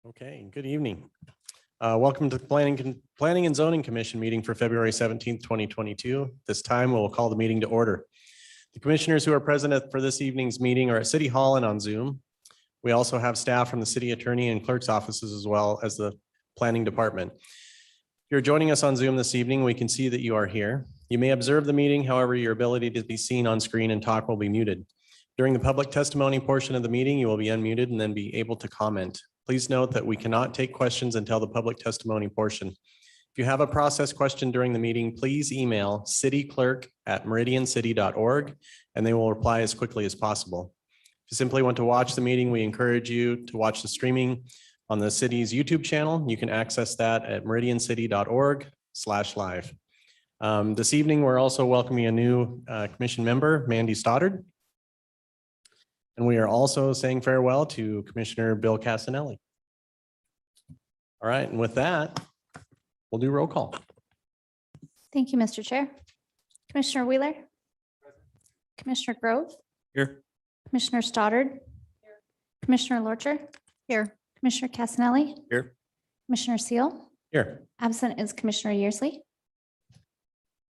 Okay, good evening. Welcome to the Planning and Zoning Commission meeting for February 17th, 2022. This time we'll call the meeting to order. The commissioners who are present for this evening's meeting are at City Hall and on Zoom. We also have staff from the city attorney and clerk's offices as well as the planning department. If you're joining us on Zoom this evening, we can see that you are here. You may observe the meeting, however, your ability to be seen on screen and talk will be muted. During the public testimony portion of the meeting, you will be unmuted and then be able to comment. Please note that we cannot take questions until the public testimony portion. If you have a process question during the meeting, please email cityclerk@meridiancity.org and they will reply as quickly as possible. If you simply want to watch the meeting, we encourage you to watch the streaming on the city's YouTube channel. You can access that at meridiancity.org/live. This evening, we're also welcoming a new commission member, Mandy Stoddard. And we are also saying farewell to Commissioner Bill Casanelli. All right, and with that, we'll do roll call. Thank you, Mr. Chair. Commissioner Wheeler. Commissioner Grove. Here. Commissioner Stoddard. Commissioner Lorcher. Here. Commissioner Casanelli. Here. Commissioner Seal. Here. Absent is Commissioner Yearsley.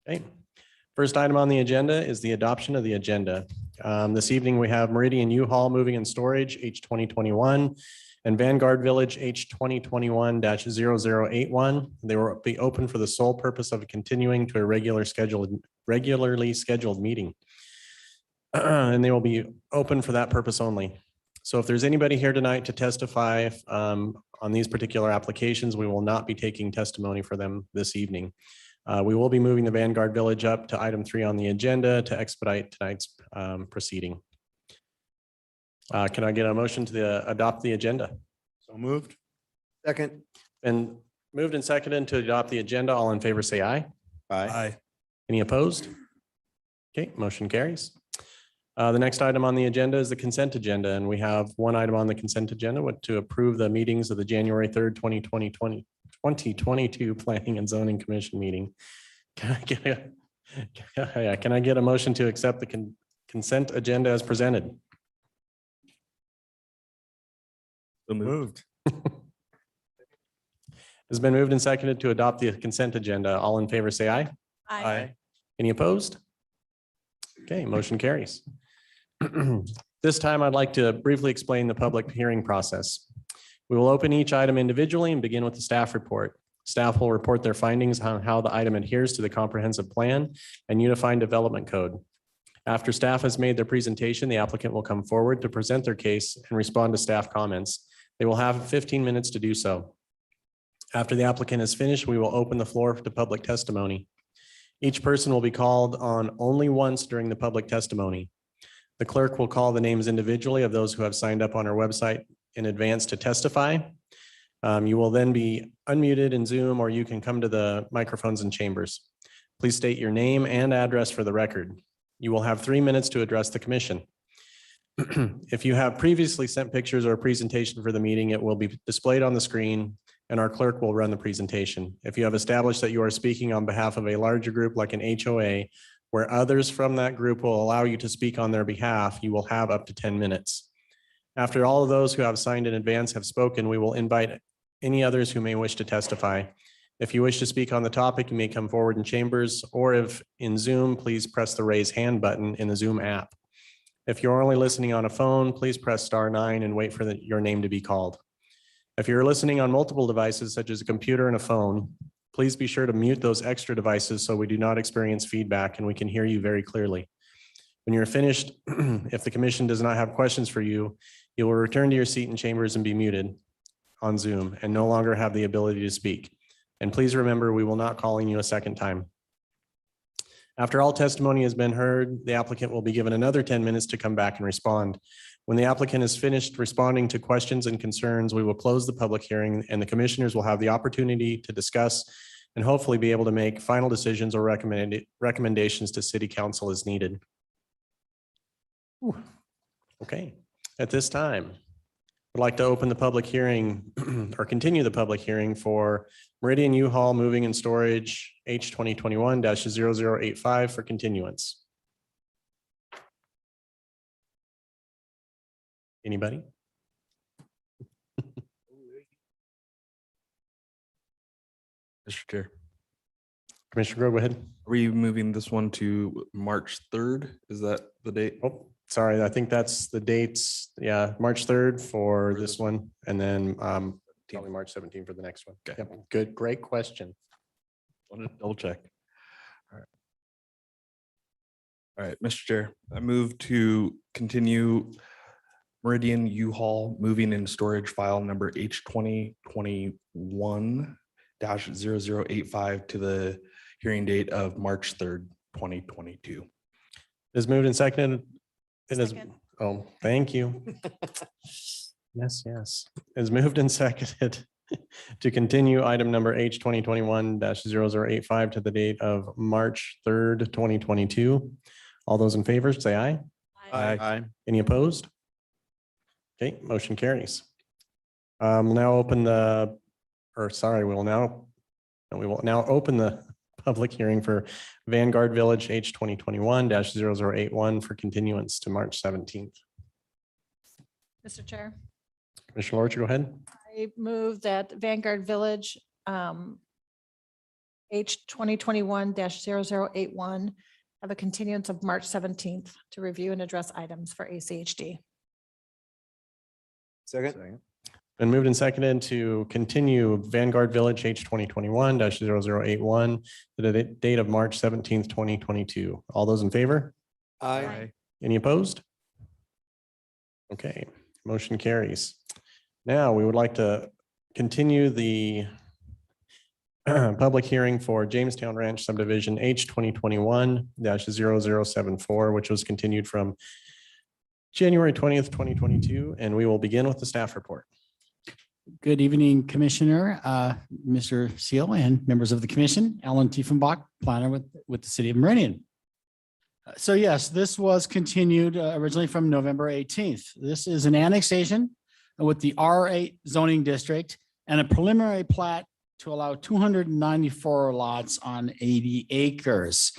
Okay. First item on the agenda is the adoption of the agenda. This evening, we have Meridian U-Haul Moving and Storage H 2021 and Vanguard Village H 2021-0081. They will be open for the sole purpose of continuing to a regularly scheduled meeting. And they will be open for that purpose only. So if there's anybody here tonight to testify on these particular applications, we will not be taking testimony for them this evening. We will be moving the Vanguard Village up to item 3 on the agenda to expedite tonight's proceeding. Can I get a motion to adopt the agenda? So moved. Second. And moved and seconded to adopt the agenda. All in favor, say aye. Aye. Any opposed? Okay, motion carries. The next item on the agenda is the consent agenda, and we have one item on the consent agenda to approve the meetings of the January 3rd, 2022 Planning and Zoning Commission meeting. Can I get a motion to accept the consent agenda as presented? So moved. It's been moved and seconded to adopt the consent agenda. All in favor, say aye. Aye. Any opposed? Okay, motion carries. This time, I'd like to briefly explain the public hearing process. We will open each item individually and begin with the staff report. Staff will report their findings on how the item adheres to the comprehensive plan and unified development code. After staff has made their presentation, the applicant will come forward to present their case and respond to staff comments. They will have 15 minutes to do so. After the applicant is finished, we will open the floor to public testimony. Each person will be called on only once during the public testimony. The clerk will call the names individually of those who have signed up on our website in advance to testify. You will then be unmuted in Zoom, or you can come to the microphones and chambers. Please state your name and address for the record. You will have 3 minutes to address the commission. If you have previously sent pictures or a presentation for the meeting, it will be displayed on the screen and our clerk will run the presentation. If you have established that you are speaking on behalf of a larger group like an HOA, where others from that group will allow you to speak on their behalf, you will have up to 10 minutes. After all of those who have signed in advance have spoken, we will invite any others who may wish to testify. If you wish to speak on the topic, you may come forward in chambers, or if in Zoom, please press the raise hand button in the Zoom app. If you're only listening on a phone, please press *9 and wait for your name to be called. If you're listening on multiple devices, such as a computer and a phone, please be sure to mute those extra devices so we do not experience feedback and we can hear you very clearly. When you're finished, if the commission does not have questions for you, you will return to your seat in chambers and be muted on Zoom and no longer have the ability to speak. And please remember, we will not call on you a second time. After all testimony has been heard, the applicant will be given another 10 minutes to come back and respond. When the applicant is finished responding to questions and concerns, we will close the public hearing and the commissioners will have the opportunity to discuss and hopefully be able to make final decisions or recommendations to City Council as needed. Okay, at this time, I'd like to open the public hearing or continue the public hearing for Meridian U-Haul Moving and Storage H 2021-0085 for continuance. Anybody? Mr. Chair, Commissioner Grove, go ahead. are we moving this one to March 3rd? Is that the date? Oh, sorry, I think that's the dates. Yeah, March 3rd for For this this one, and then probably March 17th for the next one. Okay. Yep, good, great question. Wanted to double check. All right. All right, Mr. Chair, I move to continue Meridian U-Haul moving and storage file number H2021-0085 to the hearing date of March 3rd, 2022. Is moved and seconded. It is, Second. oh, thank you. Yes, yes. Is moved and seconded to continue item number H 2021-0085 to the date of March 3rd, 2022. All those in favor, say aye. Aye. Any opposed? Okay, motion carries. We'll now open the, or sorry, we will now open the public hearing for Vanguard Village H 2021-0081 for continuance to March 17th. Mr. Chair, Commissioner Lorcher, go ahead. I move that Vanguard Village H 2021-0081 have a continuance of March 17th to review and address items for ACHD. Second. Been moved and seconded to continue Vanguard Village H 2021-0081 to the date of March 17th, 2022. All those in favor? Aye. Any opposed? Okay, motion carries. Now, we would like to continue the public hearing for Jamestown Ranch Subdivision H 2021-0074, which was continued from January 20th, 2022, and we will begin with the staff report. Good evening, Commissioner, Mr. Seal and members of the commission. Alan Tiefenbach, planner with the city of Meridian. So yes, this was continued originally from November 18th. This is an annexation with the R8 zoning district and a preliminary plat to allow 294 lots on 80 acres.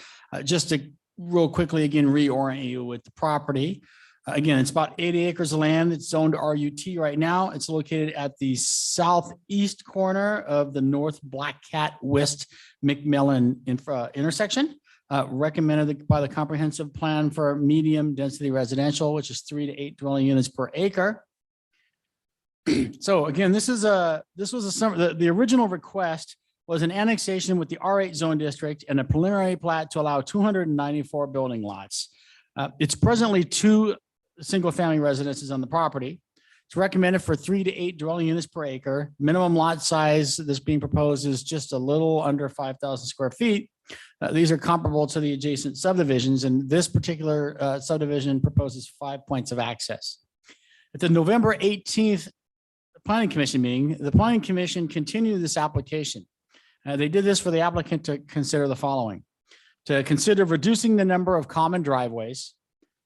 Just to real quickly again reorient you with the property. Again, it's about 80 acres of land. It's zoned RUT right now. It's located at the southeast corner of the North Black Cat West McMillan intersection. Recommended by the comprehensive plan for medium density residential, which is 3 to 8 dwelling units per acre. So again, the original request was an annexation with the R8 zone district and a preliminary plat to allow 294 building lots. It's presently 2 single-family residences on the property. It's recommended for 3 to 8 dwelling units per acre. Minimum lot size that's being proposed is just a little under 5,000 square feet. These are comparable to the adjacent subdivisions, and this particular subdivision proposes 5 points of access. At the November 18th Planning Commission meeting, the Planning Commission continued this application. They did this for the applicant to consider the following: to consider reducing the number of common driveways,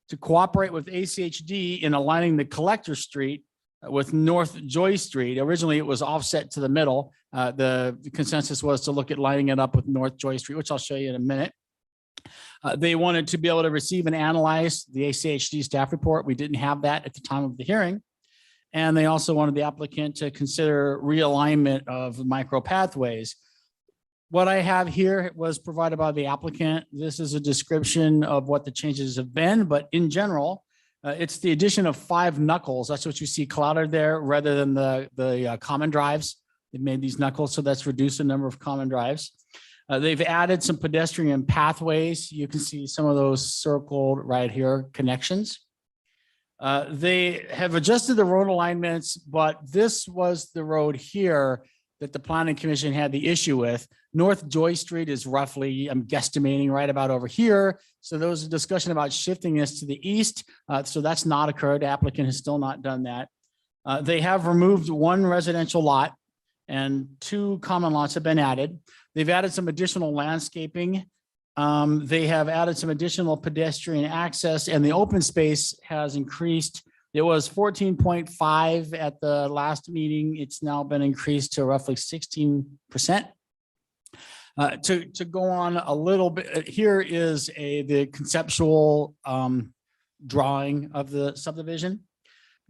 to cooperate with ACHD in aligning the collector street with North Joy Street. Originally, it was offset to the middle. The consensus was to look at lining it up with North Joy Street, which I'll show you in a minute. They wanted to be able to receive and analyze the ACHD staff report. We didn't have that at the time of the hearing. And they also wanted the applicant to consider realignment of micro pathways. What I have here was provided by the applicant. This is a description of what the changes have been, but in general, it's the addition of 5 knuckles. That's what you see clouded there rather than the common drives. They've made these knuckles, so that's reduced the number of common drives. They've added some pedestrian pathways. You can see some of those circled right here, connections. They have adjusted the road alignments, but this was the road here that the Planning Commission had the issue with. North Joy Street is roughly, I'm guesstimating, right about over here. So there was a discussion about shifting this to the east. So that's not occurred. The applicant has still not done that. They have removed 1 residential lot and 2 common lots have been added. They've added some additional landscaping. They have added some additional pedestrian access, and the open space has increased. It was 14.5 at the last meeting. It's now been increased to roughly 16%. To go on a little bit, here is the conceptual drawing of the subdivision.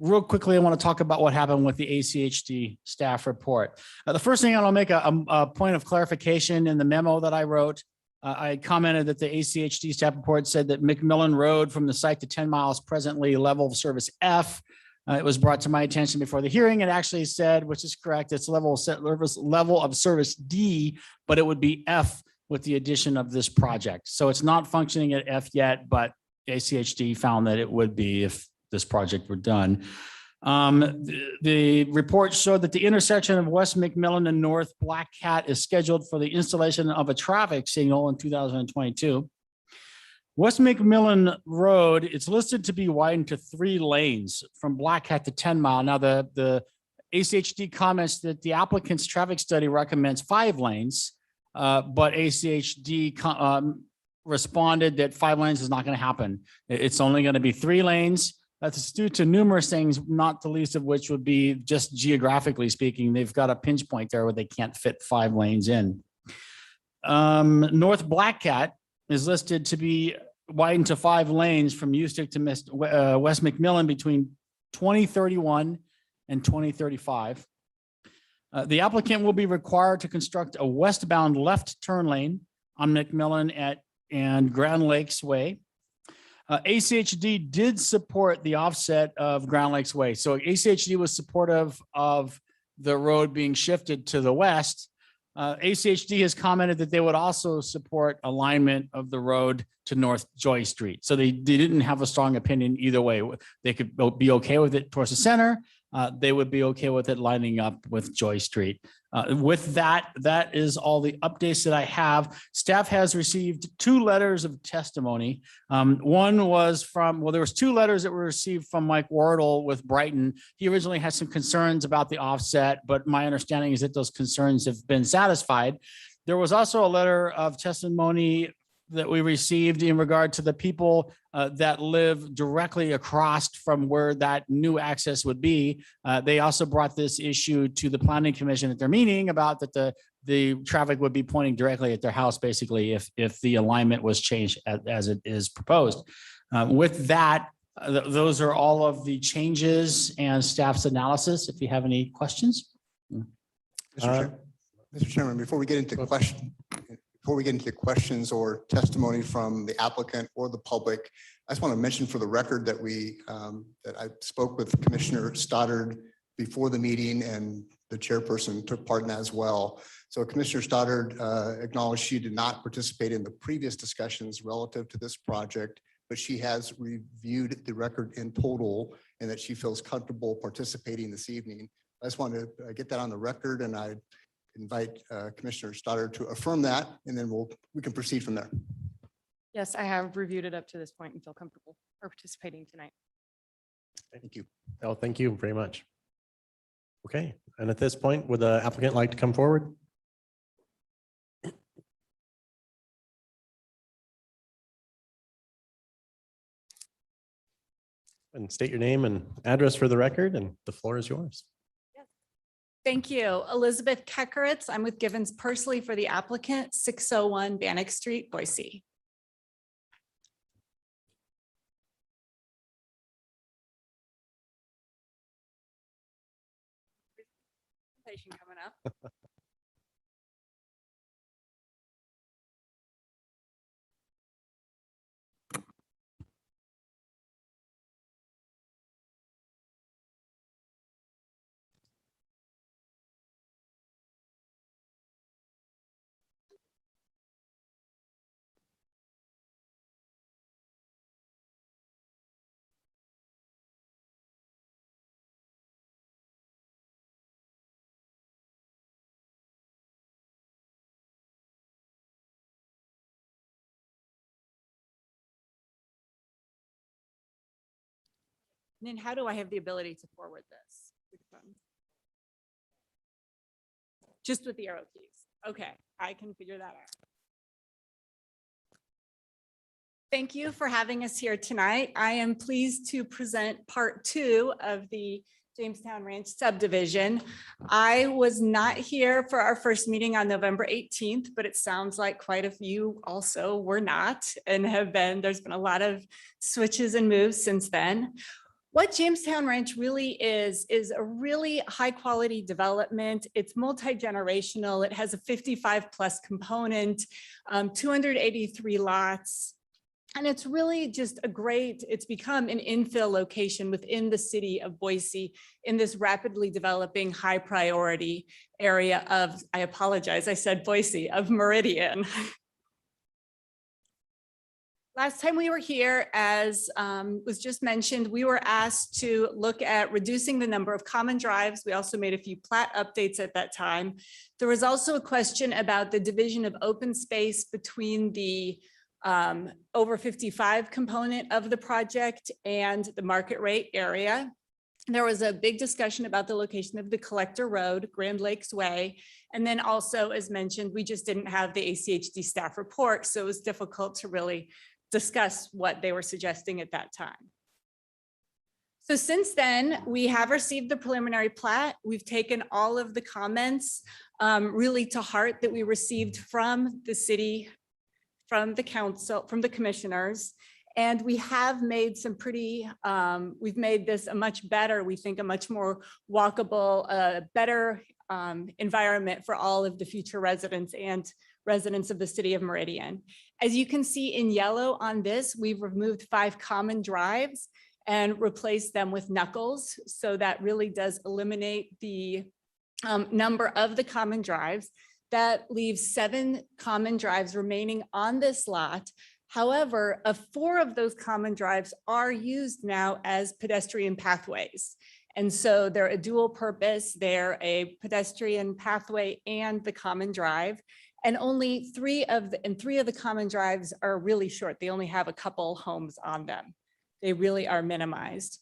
real quickly, I want to talk about what happened with the ACHD staff report. The first thing, I'll make a point of clarification in the memo that I wrote. I commented that the ACHD staff report said that McMillan Road from the site to 10 miles presently level of service F. It was brought to my attention before the hearing. It actually said, which is correct, it's level of service D, but it would be F with the addition of this project. So it's not functioning at F yet, but ACHD found that it would be if this project were done. The report showed that the intersection of West McMillan and North Black Cat is scheduled for the installation of a traffic signal in 2022. West McMillan Road, it's listed to be widened to 3 lanes from Black Cat to 10 Mile. Now, the ACHD comments that the applicant's traffic study recommends 5 lanes, but ACHD responded that 5 lanes is not going to happen. It's only going to be 3 lanes. That's due to numerous things, not the least of which would be just geographically speaking, they've got a pinch point there where they can't fit 5 lanes in. North Black Cat is listed to be widened to 5 lanes from Ustick to West McMillan between 2031 and 2035. The applicant will be required to construct a westbound left turn lane on McMillan and Grand Lakes Way. ACHD did support the offset of Grand Lakes Way. So ACHD was supportive of the road being shifted to the west. ACHD has commented that they would also support alignment of the road to North Joy Street. So they didn't have a strong opinion either way. They could be okay with it towards the center. They would be okay with it lining up with Joy Street. With that, that is all the updates that I have. Staff has received 2 letters of testimony. One was from, well, there was 2 letters that were received from Mike Wardle with Brighton. He originally had some concerns about the offset, but my understanding is that those concerns have been satisfied. There was also a letter of testimony that we received in regard to the people that live directly across from where that new access would be. They also brought this issue to the Planning Commission at their meeting about that the traffic would be pointing directly at their house, basically, if the alignment was changed as it is proposed. With that, those are all of the changes and staff's analysis. If you have any questions. Mr. Chairman, before we get into questions or testimony from the applicant or the public, I just want to mention for the record that that I spoke with Commissioner Stoddard before the meeting, and the chairperson took part in that as well. So Commissioner Stoddard acknowledged she did not participate in the previous discussions relative to this project, but she has reviewed the record in total and that she feels comfortable participating this evening. I just want to get that on the record, and I invite Commissioner Stoddard to affirm that, and then we can proceed from there. Yes, I have reviewed it up to this point and feel comfortable participating tonight. Thank you. Oh, thank you very much. Okay, and at this point, would the applicant like to come forward? And state your name and address for the record, and the floor is yours. Thank you. Elizabeth Keckeritz. I'm with Givens Pursley for the applicant, 601 Bannock Street, Boise. Presentation coming up. And then how do I have the ability to forward this? Just with the arrow keys. Okay, I can figure that out. Thank you for having us here tonight. I am pleased to present part 2 of the Jamestown Ranch subdivision. I was not here for our first meeting on November 18th, but it sounds like quite a few also were not and have been. There's been a lot of switches and moves since then. What Jamestown Ranch really is a really high quality development. It's multi-generational. It has a 55+ component, 283 lots. And it's really just it's become an infill location within the city of Boise in this rapidly developing high priority area of, I apologize, I said Boise, of Meridian. Last time we were here, as was just mentioned, we were asked to look at reducing the number of common drives. We also made a few plat updates at that time. There was also a question about the division of open space between the over 55 component of the project and the market rate area. There was a big discussion about the location of the Collector Road, Grand Lakes Way. And then also, as mentioned, we just didn't have the ACHD staff report, so it was difficult to really discuss what they were suggesting at that time. So since then, we have received the preliminary plat. We've taken all of the comments really to heart that we received from the city, from the council, from the commissioners. And we have made some we've made this a much better, we think a much more walkable, better environment for all of the future residents and residents of the city of Meridian. As you can see in yellow on this, we've removed 5 common drives and replaced them with knuckles. So that really does eliminate the number of the common drives. That leaves 7 common drives remaining on this lot. However, 4 of those common drives are used now as pedestrian pathways. And so they're a dual purpose. They're a pedestrian pathway and the common drive. And only 3 of the common drives are really short. They only have a couple homes on them. They really are minimized.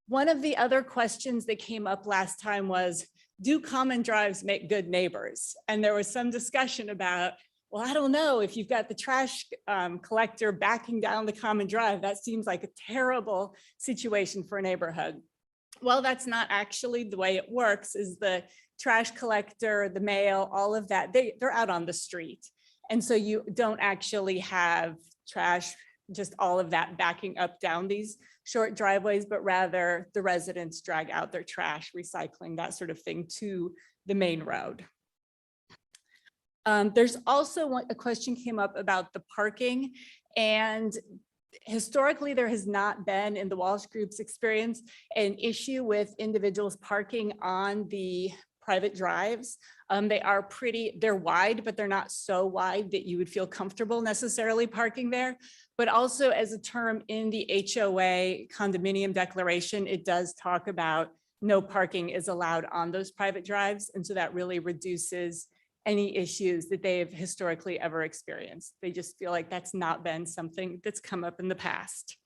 One of the other questions that came up last time was, do common drives make good neighbors? And there was some discussion about, well, I don't know, if you've got the trash collector backing down the common drive, that seems like a terrible situation for a neighborhood. Well, that's not actually the way it works. Is the trash collector, the mail, all of that, they're out on the street. And so you don't actually have trash, just all of that backing up down these short driveways, but rather the residents drag out their trash, recycling, that sort of thing to the main road. There's also a question came up about the parking, and historically there has not been, in the Walsh Group's experience, an issue with individuals parking on the private drives. They're wide, but they're not so wide that you would feel comfortable necessarily parking there. But also, as a term in the HOA condominium declaration, it does talk about no parking is allowed on those private drives. And so that really reduces any issues that they've historically ever experienced. They just feel like that's not been something that's come up in the past.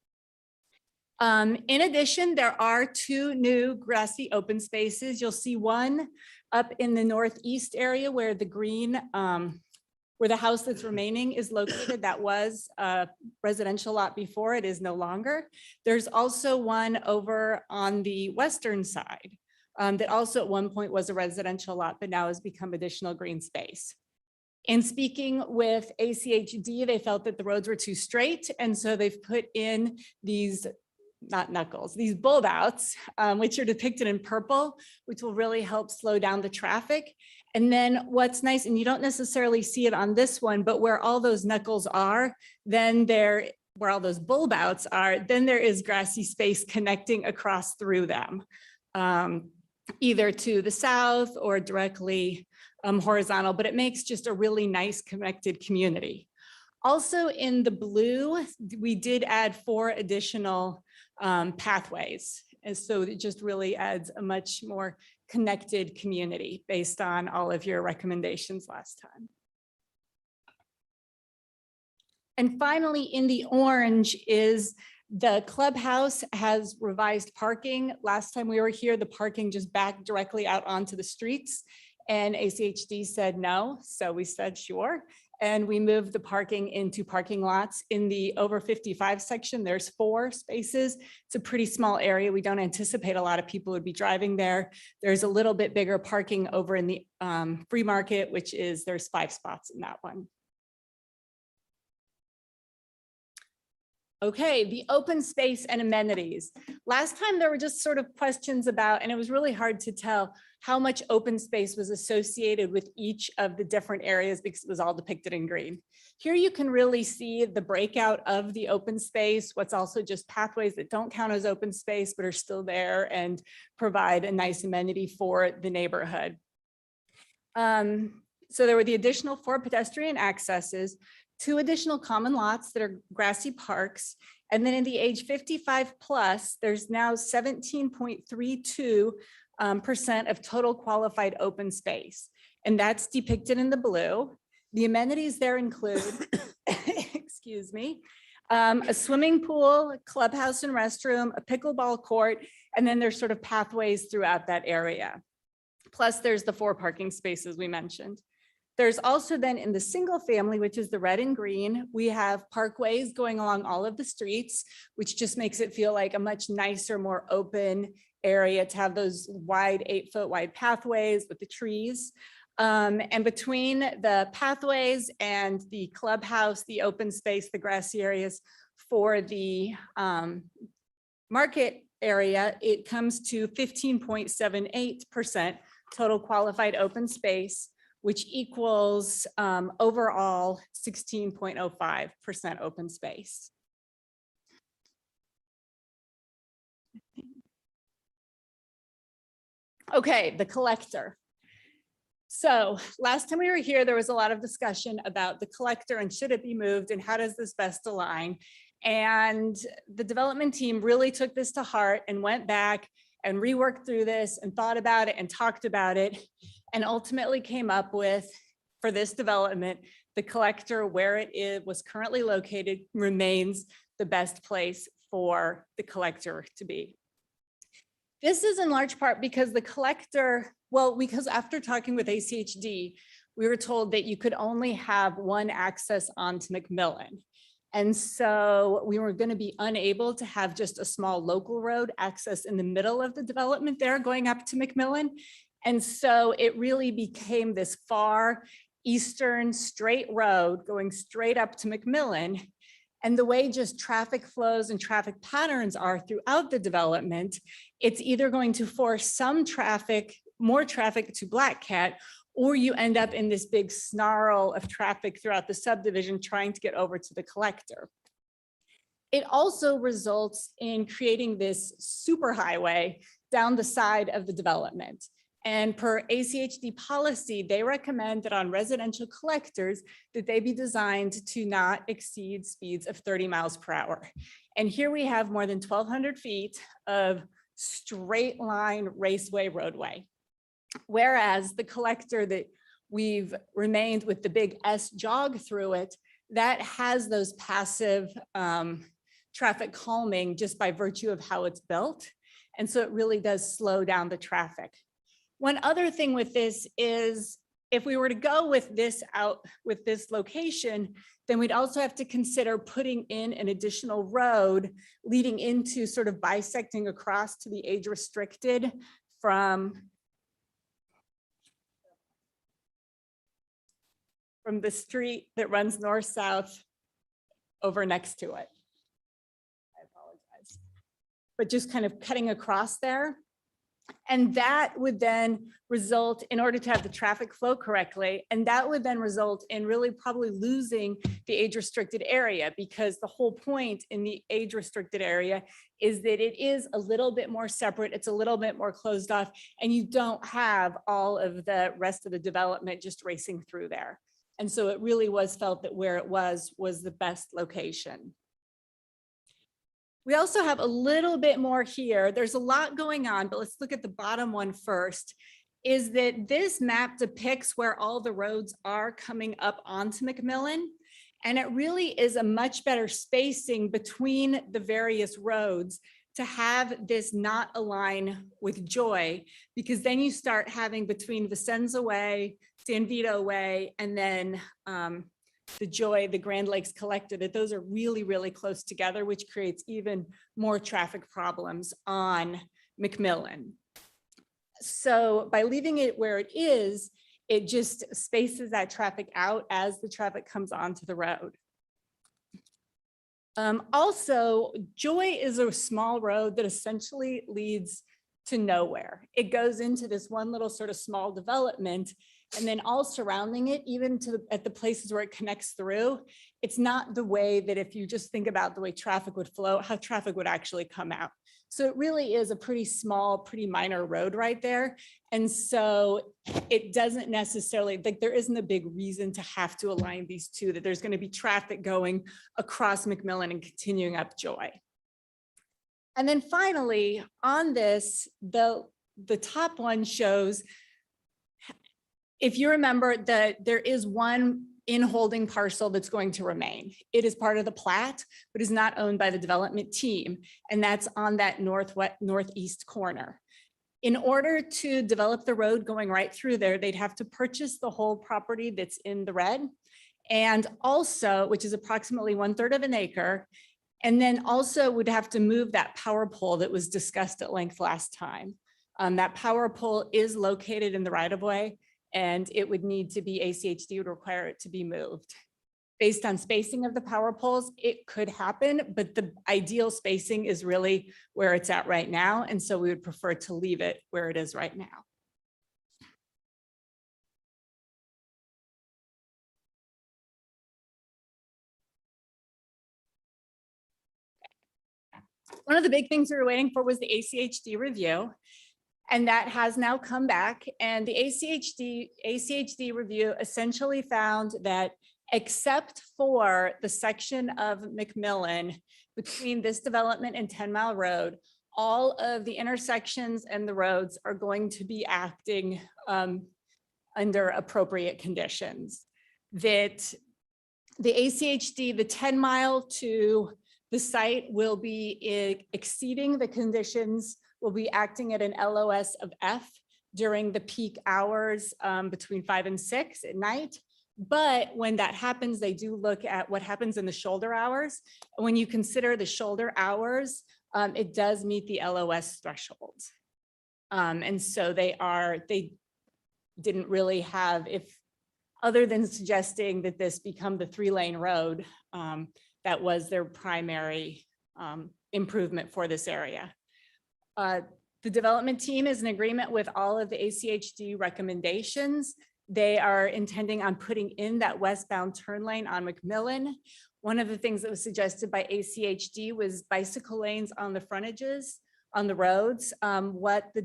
In addition, there are 2 new grassy open spaces. You'll see one up in the northeast area where the green, where the house that's remaining is located. That was a residential lot before, it is no longer. There's also one over on the western side that also at one point was a residential lot, but now has become additional green space. In speaking with ACHD, they felt that the roads were too straight. And so they've put in these, not knuckles, these bulb outs, which are depicted in purple, which will really help slow down the traffic. And then what's nice, and you don't necessarily see it on this one, but where all those knuckles are, then where all those bulb outs are, then there is grassy space connecting across through them, either to the south or directly horizontal, but it makes just a really nice connected community. Also in the blue, we did add 4 additional pathways. And so it just really adds a much more connected community based on all of your recommendations last time. And finally, in the orange is the clubhouse has revised parking. Last time we were here, the parking just backed directly out onto the streets, and ACHD said no. So we said, sure. And we moved the parking into parking lots. In the over 55 section, there's 4 spaces. It's a pretty small area. We don't anticipate a lot of people would be driving there. There's a little bit bigger parking over in the free market, which is, there's 5 spots in that one. Okay, the open space and amenities. Last time there were just sort of questions about, and it was really hard to tell how much open space was associated with each of the different areas because it was all depicted in green. Here you can really see the breakout of the open space, what's also just pathways that don't count as open space but are still there and provide a nice amenity for the neighborhood. So there were the additional 4 pedestrian accesses, 2 additional common lots that are grassy parks. And then in the age 55 plus, there's now 17.32% of total qualified open space. And that's depicted in the blue. The amenities there include, excuse me, a swimming pool, clubhouse and restroom, a pickleball court, and then there's sort of pathways throughout that area. Plus there's the 4 parking spaces we mentioned. There's also then in the single family, which is the red and green, we have parkways going along all of the streets, which just makes it feel like a much nicer, more open area to have those wide 8-foot wide pathways with the trees. And between the pathways and the clubhouse, the open space, the grassy areas for the market area, it comes to 15.78% total qualified open space, which equals overall 16.05% open space. Okay, the collector. So last time we were here, there was a lot of discussion about the collector and should it be moved and how does this best align? And the development team really took this to heart and went back and reworked through this and thought about it and talked about it and ultimately came up with, for this development, the collector where it was currently located remains the best place for the collector to be. This is in large part because the collector, well, because after talking with ACHD, we were told that you could only have one access onto McMillan. And so we were going to be unable to have just a small local road access in the middle of the development there going up to McMillan. And so it really became this far eastern straight road going straight up to McMillan. And the way just traffic flows and traffic patterns are throughout the development, it's either going to force some traffic, more traffic to Black Cat, or you end up in this big snarl of traffic throughout the subdivision trying to get over to the collector. It also results in creating this superhighway down the side of the development. And per ACHD policy, they recommend that on residential collectors that they be designed to not exceed speeds of 30 miles per hour. And here we have more than 1,200 feet of straight line raceway roadway. Whereas the collector that we've remained with the big S jog through it, that has those passive traffic calming just by virtue of how it's built. And so it really does slow down the traffic. One other thing with this is if we were to go with this location, then we'd also have to consider putting in an additional road leading into sort of bisecting across to the age restricted from the street that runs north-south over next to it. I apologize. But just kind of cutting across there. And that would then result, in order to have the traffic flow correctly, and that would then result in really probably losing the age restricted area, because the whole point in the age restricted area is that it is a little bit more separate, it's a little bit more closed off, and you don't have all of the rest of the development just racing through there. And so it really was felt that where it was the best location. We also have a little bit more here. There's a lot going on, but let's look at the bottom one first, is that this map depicts where all the roads are coming up onto McMillan. And it really is a much better spacing between the various roads to have this not align with Joy, because then you start having between Vicenza Way, San Vito Way, and then the Joy, the Grand Lakes Collector, that those are really, really close together, which creates even more traffic problems on McMillan. So by leaving it where it is, it just spaces that traffic out as the traffic comes onto the road. Also, Joy is a small road that essentially leads to nowhere. It goes into this one little sort of small development, and then all surrounding it, even at the places where it connects through, it's not the way that if you just think about the way traffic would flow, how traffic would actually come out. So it really is a pretty small, pretty minor road right there. And so it doesn't necessarily, like, there isn't a big reason to have to align these two, that there's going to be traffic going across McMillan and continuing up Joy. And then finally, on this, the top one shows, if you remember, that there is one in holding parcel that's going to remain. It is part of the plat, but is not owned by the development team. And that's on that northeast corner. In order to develop the road going right through there, they'd have to purchase the whole property that's in the red. And also, which is approximately 1/3 of an acre. And then also would have to move that power pole that was discussed at length last time. That power pole is located in the right of way, and it would need to be, ACHD would require it to be moved. Based on spacing of the power poles, it could happen, but the ideal spacing is really where it's at right now. And so we would prefer to leave it where it is right now. One of the big things we were waiting for was the ACHD review. And that has now come back. And the ACHD review essentially found that, except for the section of McMillan between this development and 10 Mile Road, all of the intersections and the roads are going to be acting under appropriate conditions. That the ACHD, the 10 mile to the site will be exceeding the conditions, will be acting at an LOS of F during the peak hours between 5 and 6 at night. But when that happens, they do look at what happens in the shoulder hours. When you consider the shoulder hours, it does meet the LOS threshold. And so they didn't really have, other than suggesting that this become the 3-lane road, that was their primary improvement for this area. The development team is in agreement with all of the ACHD recommendations. They are intending on putting in that westbound turn lane on McMillan. One of the things that was suggested by ACHD was bicycle lanes on the frontages on the roads. What the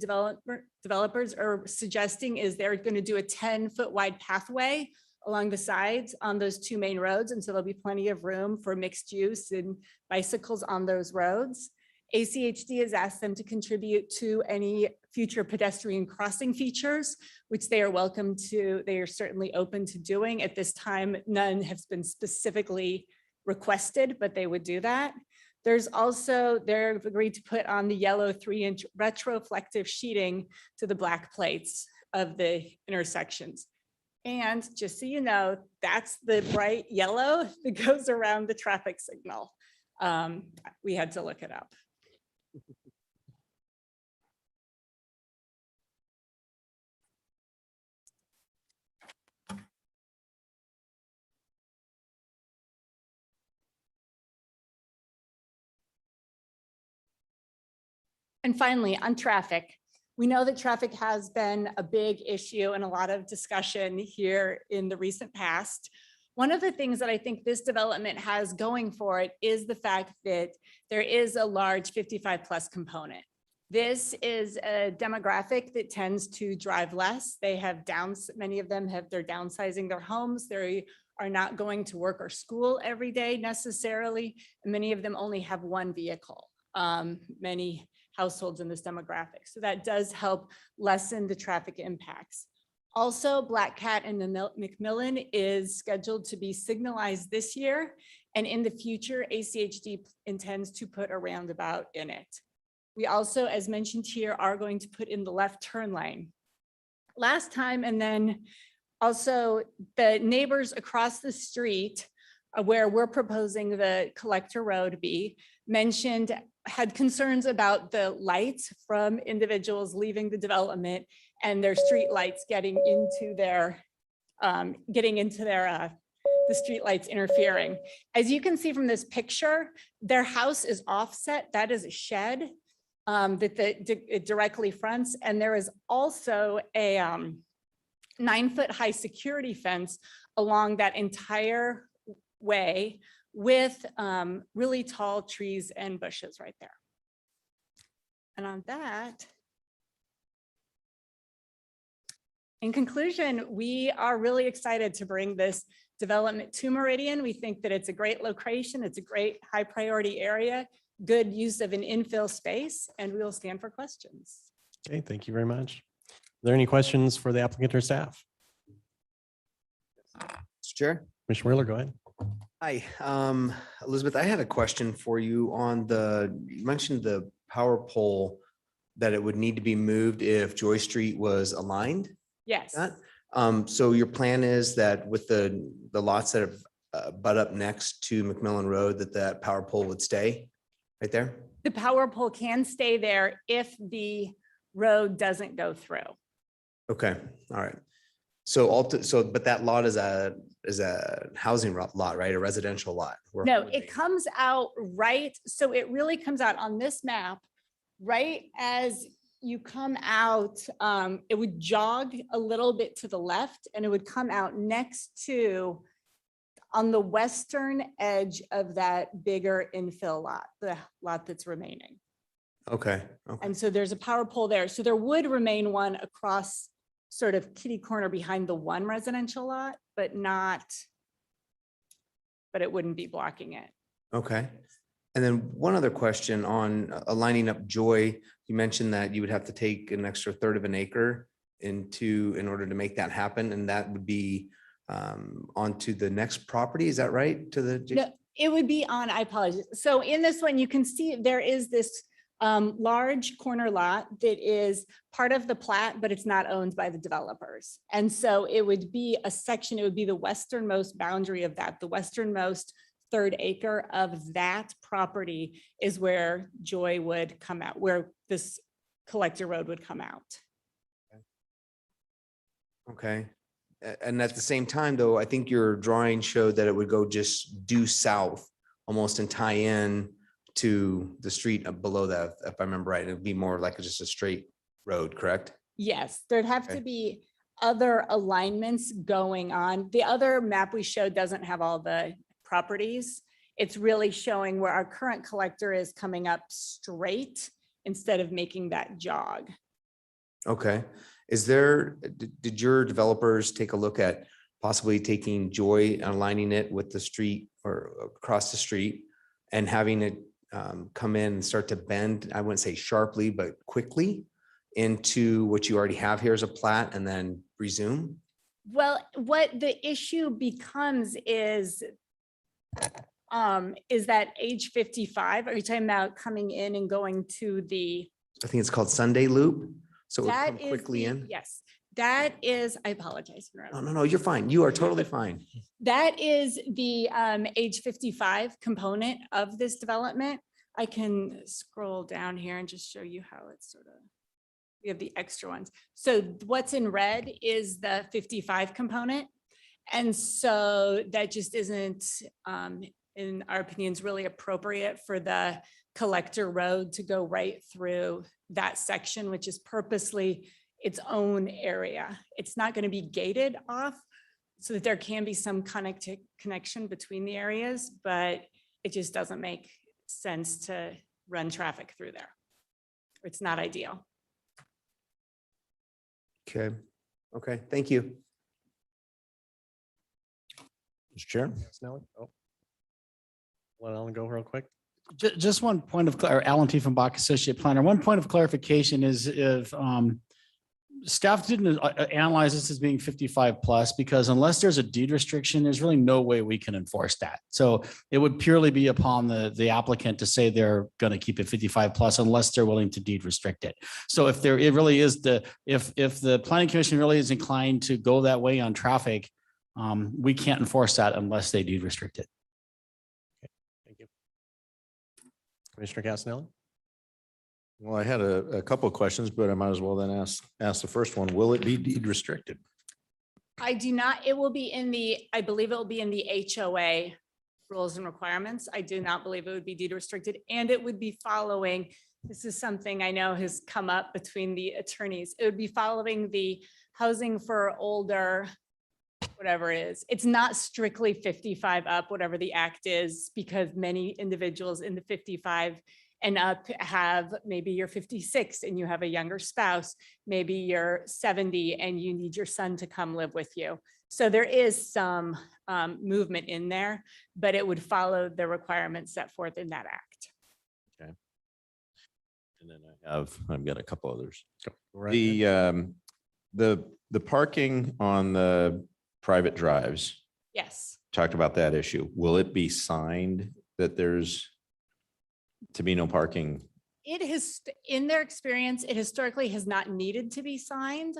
developers are suggesting is they're going to do a 10-foot wide pathway along the sides on those 2 main roads. And so there'll be plenty of room for mixed use and bicycles on those roads. ACHD has asked them to contribute to any future pedestrian crossing features, which they are welcome to. They are certainly open to doing. At this time, none have been specifically requested, but they would do that. There's also, they've agreed to put on the yellow 3-inch retroflective sheeting to the black plates of the intersections. And just so you know, that's the bright yellow that goes around the traffic signal. We had to look it up. And finally, on traffic, we know that traffic has been a big issue and a lot of discussion here in the recent past. One of the things that I think this development has going for it is the fact that there is a large 55+ component. This is a demographic that tends to drive less. They have many of them they're downsizing their homes. They are not going to work or school every day necessarily. And many of them only have one vehicle. Many households in this demographic. So that does help lessen the traffic impacts. Also, Black Cat and McMillan is scheduled to be signalized this year. And in the future, ACHD intends to put a roundabout in it. We also, as mentioned here, are going to put in the left turn lane. Last time, and then also the neighbors across the street where we're proposing the collector road be had concerns about the lights from individuals leaving the development and their street lights getting into their the streetlights interfering. As you can see from this picture, their house is offset. That is a shed it directly fronts. And there is also a 9-foot high security fence along that entire way with really tall trees and bushes right there. And on that, in conclusion, we are really excited to bring this development to Meridian. We think that it's a great location. It's a great high priority area, good use of an infill space, and we will stand for questions. Okay, thank you very much. Are there any questions for the applicant or staff? Mr. Chair. Commissioner Wheeler, go ahead. Hi, Elizabeth, I had a question for you on you mentioned the power pole that it would need to be moved if Joy Street was aligned. Yes. So your plan is that with the lots that have butt up next to McMillan Road, that power pole would stay right there? The power pole can stay there if the road doesn't go through. Okay, all right. So but that lot is a housing lot, right? A residential lot? No, it comes out right. So it really comes out on this map, right as you come out, it would jog a little bit to the left and it would come out next to on the western edge of that bigger infill lot, the lot that's remaining. Okay. And so there's a power pole there. So there would remain one across sort of kitty corner behind the one residential lot, but it wouldn't be blocking it. Okay. And then one other question on aligning up Joy. You mentioned that you would have to take an extra third of an acre in order to make that happen. And that would be onto the next property. Is that right? No, it would be on, I apologize. So in this one, you can see there is this large corner lot that is part of the plat, but it's not owned by the developers. And so it would be a section, it would be the westernmost boundary of that, the westernmost third acre of that property is where Joy would come out, where this collector road would come out. Okay. And at the same time, though, I think your drawing showed that it would go just due south almost and tie in to the street below that, if I remember right. It'd be more like just a straight road, correct? Yes, there'd have Okay. to be other alignments going on. The other map we showed doesn't have all the properties. It's really showing where our current collector is coming up straight instead of making that jog. Okay. Did your developers take a look at possibly taking Joy and aligning it with the street or across the street and having it come in and start to bend, I wouldn't say sharply, but quickly into what you already have here as a plat and then resume? Well, what the issue becomes is that age 55, are you talking about coming in and going to the? I think it's called Sunday Loop. So it would That come is quickly in. Yes, that is, I apologize. for No, no, no, you're fine. You are totally fine. That is the age 55 component of this development. I can scroll down here and just show you how it's sort of, we have the extra ones. So what's in red is the 55 component. And so that just isn't, in our opinions, really appropriate for the collector road to go right through that section, which is purposely its own area. It's not going to be gated off so that there can be some connection between the areas, but it just doesn't make sense to run traffic through there. It's not ideal. Okay. Okay. Thank you. Mr. Chair. Snelly? Oh. Let Alan go real quick. Just one point of, or Alan Tiefenbach, Associate Planner. One point of clarification is if staff didn't analyze this as being 55 plus, because unless there's a deed restriction, there's really no way we can enforce that. So it would purely be upon the applicant to say they're going to keep it 55 plus unless they're willing to deed restrict it. So if there, it really is if the planning commission really is inclined to go that way on traffic, we can't enforce that unless they deed restrict it. Thank you. Commissioner Casanelli? Well, I had a couple of questions, but I might as well then ask the first one. Will it be deed restricted? I do not, it will be in the, I believe it will be in the HOA rules and requirements. I do not believe it would be deed restricted, and it would be following, this is something I know has come up between the attorneys. It would be following the housing for older, whatever it is. It's not strictly 55 up, whatever the act is, because many individuals in the 55 and up have, maybe you're 56 and you have a younger spouse, maybe you're 70 and you need your son to come live with you. So there is some movement in there, but it would follow the requirements set forth in that act. And then I've got a couple others. Go right ahead. The parking on the private drives, Yes. talked about that issue. Will it be signed that there's to be no parking? It has, in their experience, it historically has not needed to be signed.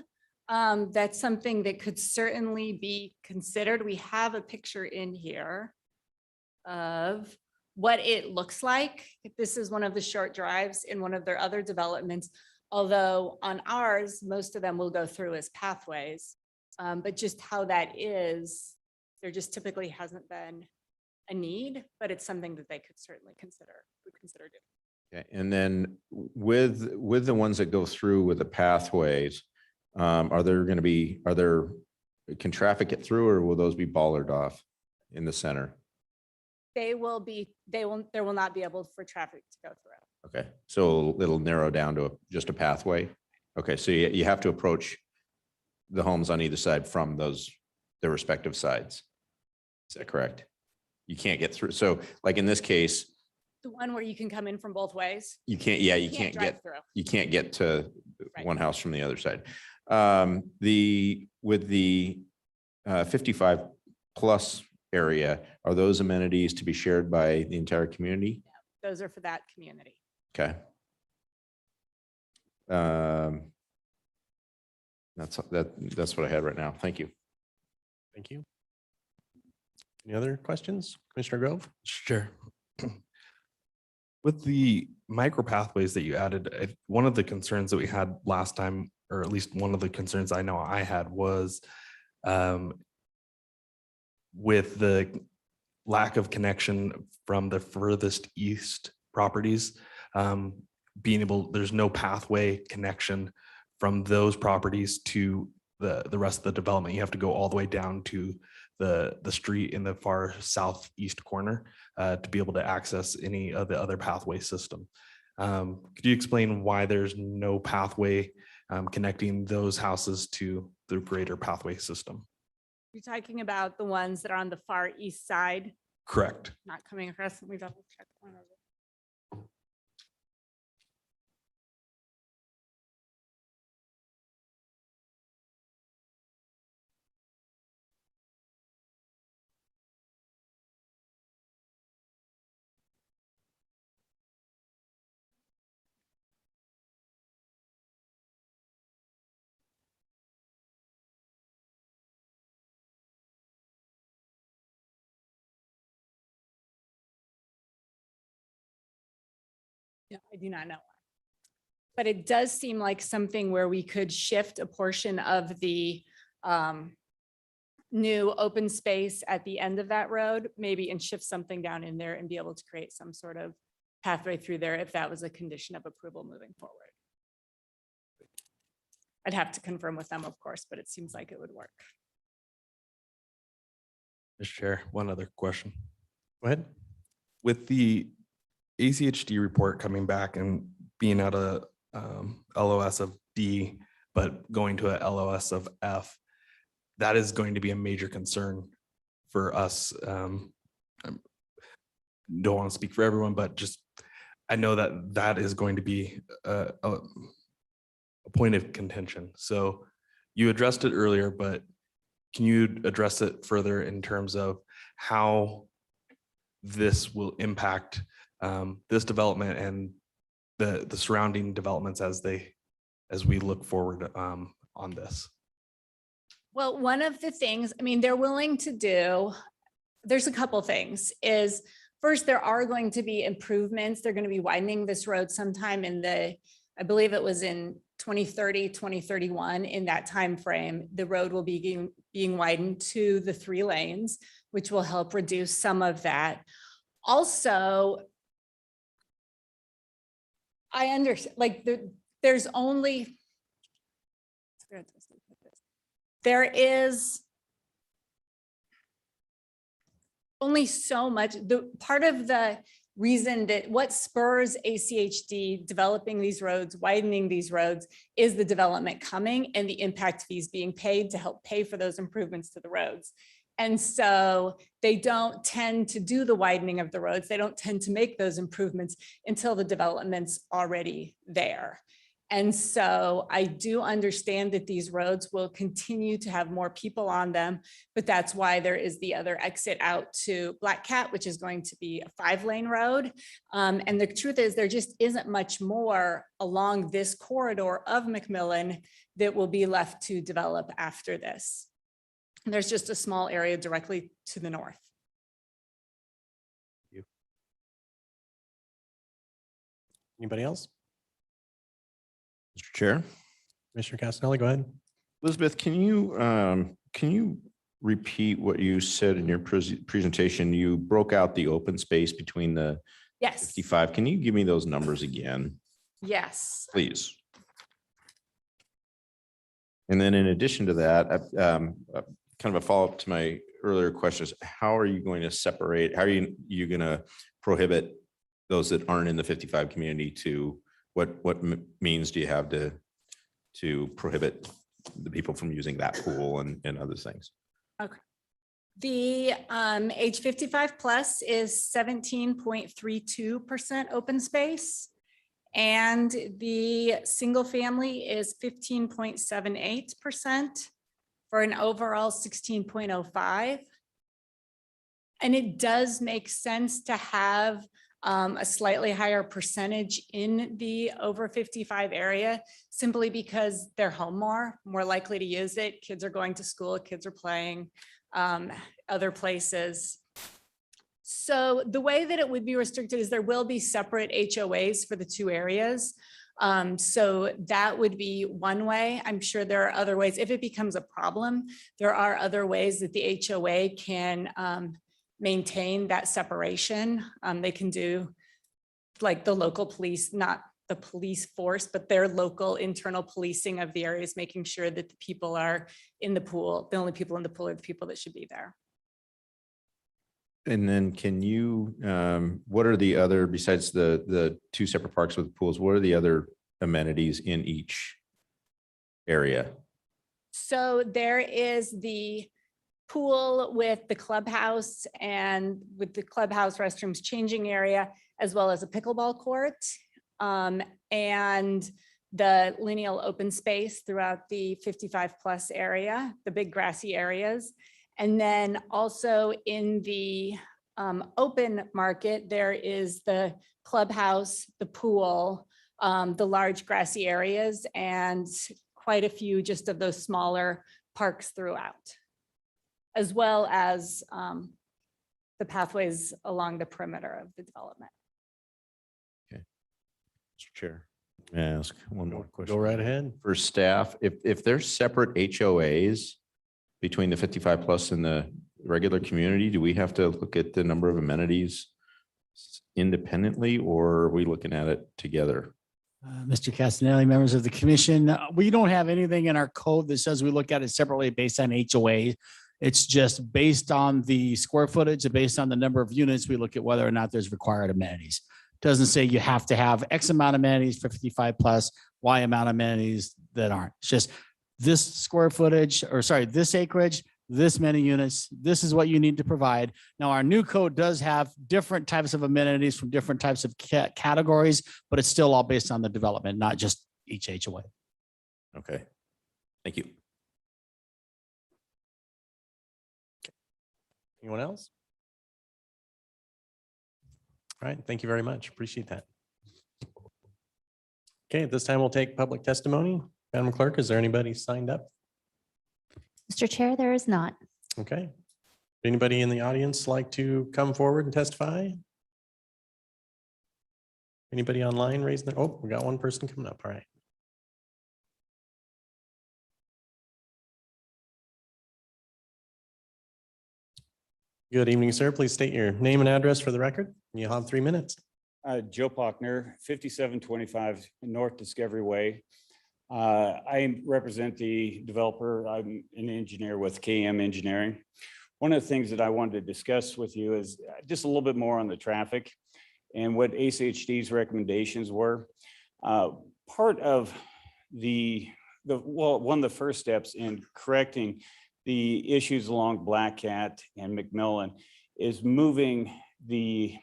That's something that could certainly be considered. We have a picture in here of what it looks like. This is one of the short drives in one of their other developments. Although on ours, most of them will go through as pathways. But just how that is, there just typically hasn't been a need, but it's something that they could certainly consider, doing. Okay. And then with the ones that go through with the pathways, are there, can traffic get through, or will those be bollarded off in the center? There will not be able for traffic to go through. Okay, so it'll narrow down to just a pathway. Okay, so you have to approach the homes on either side from their respective sides. Is that correct? You can't get through. So like in this case, The one where you can come in from both ways. you can't drive get, through. you can't get to Right. one house from the other side. With the 55 plus area, are those amenities to be shared by the entire community? Those are for that community. Okay. That's what I had right now. Thank you. Thank you. Any other questions? Commissioner Grove? Sure. With the micro pathways that you added, one of the concerns that we had last time, or at least one of the concerns I know I had, was with the lack of connection from the furthest east properties, there's no pathway connection from those properties to the rest of the development. You have to go all the way down to the street in the far southeast corner to be able to access any of the other pathway system. Could you explain why there's no pathway connecting those houses to the greater pathway system? You're talking about the ones that are on the far east side, Correct. not coming across. Let me double check one of them. Yeah, I do not know. But it does seem like something where we could shift a portion of the new open space at the end of that road, maybe, and shift something down in there and be able to create some sort of pathway through there if that was a condition of approval moving forward. I'd have to confirm with them, of course, but it seems like it would work. Mr. Chair, one other question. Go ahead. With the ACHD report coming back and being at a LOS of D, but going to a LOS of F, that is going to be a major concern for us. I don't want to speak for everyone, but just, I know that is going to be a point of contention. So you addressed it earlier, but can you address it further in terms of how this will impact this development and the surrounding developments as we look forward on this? Well, one of the things, I mean, they're willing to do, there's a couple things, is first, there are going to be improvements. They're going to be widening this road sometime in I believe it was in 2030, 2031, in that time frame. The road will be being widened to the 3 lanes, which will help reduce some of that. Also, I understand, like, there's only, there is only so much, the part of the reason that what spurs ACHD developing these roads, widening these roads, is the development coming and the impact fees being paid to help pay for those improvements to the roads. And so they don't tend to do the widening of the roads. They don't tend to make those improvements until the development's already there. And so I do understand that these roads will continue to have more people on them, but that's why there is the other exit out to Black Cat, which is going to be a 5-lane road. And the truth is there just isn't much more along this corridor of McMillan that will be left to develop after this. And there's just a small area directly to the north. Anybody else? Mr. Chair, Commissioner Casanelli, go ahead. Elizabeth, can you repeat what you said in your presentation? You broke out the open space between the Yes. 55. Can you give me those numbers again, Yes. please? And then in addition to that, kind of a follow-up to my earlier questions, how are you going to separate, how are you going to prohibit those that aren't in the 55 community to what means do you have to prohibit the people from using that pool and other things? Okay. The age 55 plus is 17.32% open space. And the single family is 15.78% for an overall 16.05. And it does make sense to have a slightly higher percentage in the over 55 area, simply because they're home more likely to use it. Kids are going to school, kids are playing other places. So the way that it would be restricted is there will be separate HOAs for the 2 areas. So that would be one way. I'm sure there are other ways. If it becomes a problem, there are other ways that the HOA can maintain that separation. They can do like the local police, not the police force, but their local internal policing of the areas, making sure that the people are in the pool. The only people in the pool are the people that should be there. And then can you, what are the other, besides the 2 separate parks with pools, what are the other amenities in each area? So there is the pool with the clubhouse and with the clubhouse restrooms changing area, as well as a pickleball court and the lineal open space throughout the 55 plus area, the big grassy areas. And then also in the open market, there is the clubhouse, the pool, the large grassy areas, and quite a few just of those smaller parks throughout, as well as the pathways along the perimeter of the development. Okay. Mr. Chair, may I ask one more question? Go right ahead. For staff, if there's separate HOAs between the 55 plus and the regular community, do we have to look at the number of amenities independently, or are we looking at it together? Mr. Castanelli, members of the commission, we don't have anything in our code that says we look at it separately based on HOA. It's just based on the square footage and based on the number of units, we look at whether or not there's required amenities. Doesn't say you have to have X amount of amenities for 55 plus, Y amount of amenities that aren't. It's just this square footage, or sorry, this acreage, this many units, this is what you need to provide. Now, our new code does have different types of amenities from different types of categories, but it's still all based on the development, not just each HOA. Okay, thank you. Anyone else? All right, thank you very much. Appreciate that. Okay, at this time we'll take public testimony. Madam Clerk, is there anybody signed up? Mr. Chair, there is not. Okay. Anybody in the audience like to come forward and testify? Anybody online raise their, oh, we got one person coming up. All right. Good evening, sir. Please state your name and address for the record. You'll have 3 minutes. Joe Pockner, 5725 North Discovery Way. I represent the developer. I'm an engineer with KM Engineering. One of the things that I wanted to discuss with you is just a little bit more on the traffic and what ACHD's recommendations were. Part of one of the first steps in correcting the issues along Black Cat and McMillan is moving the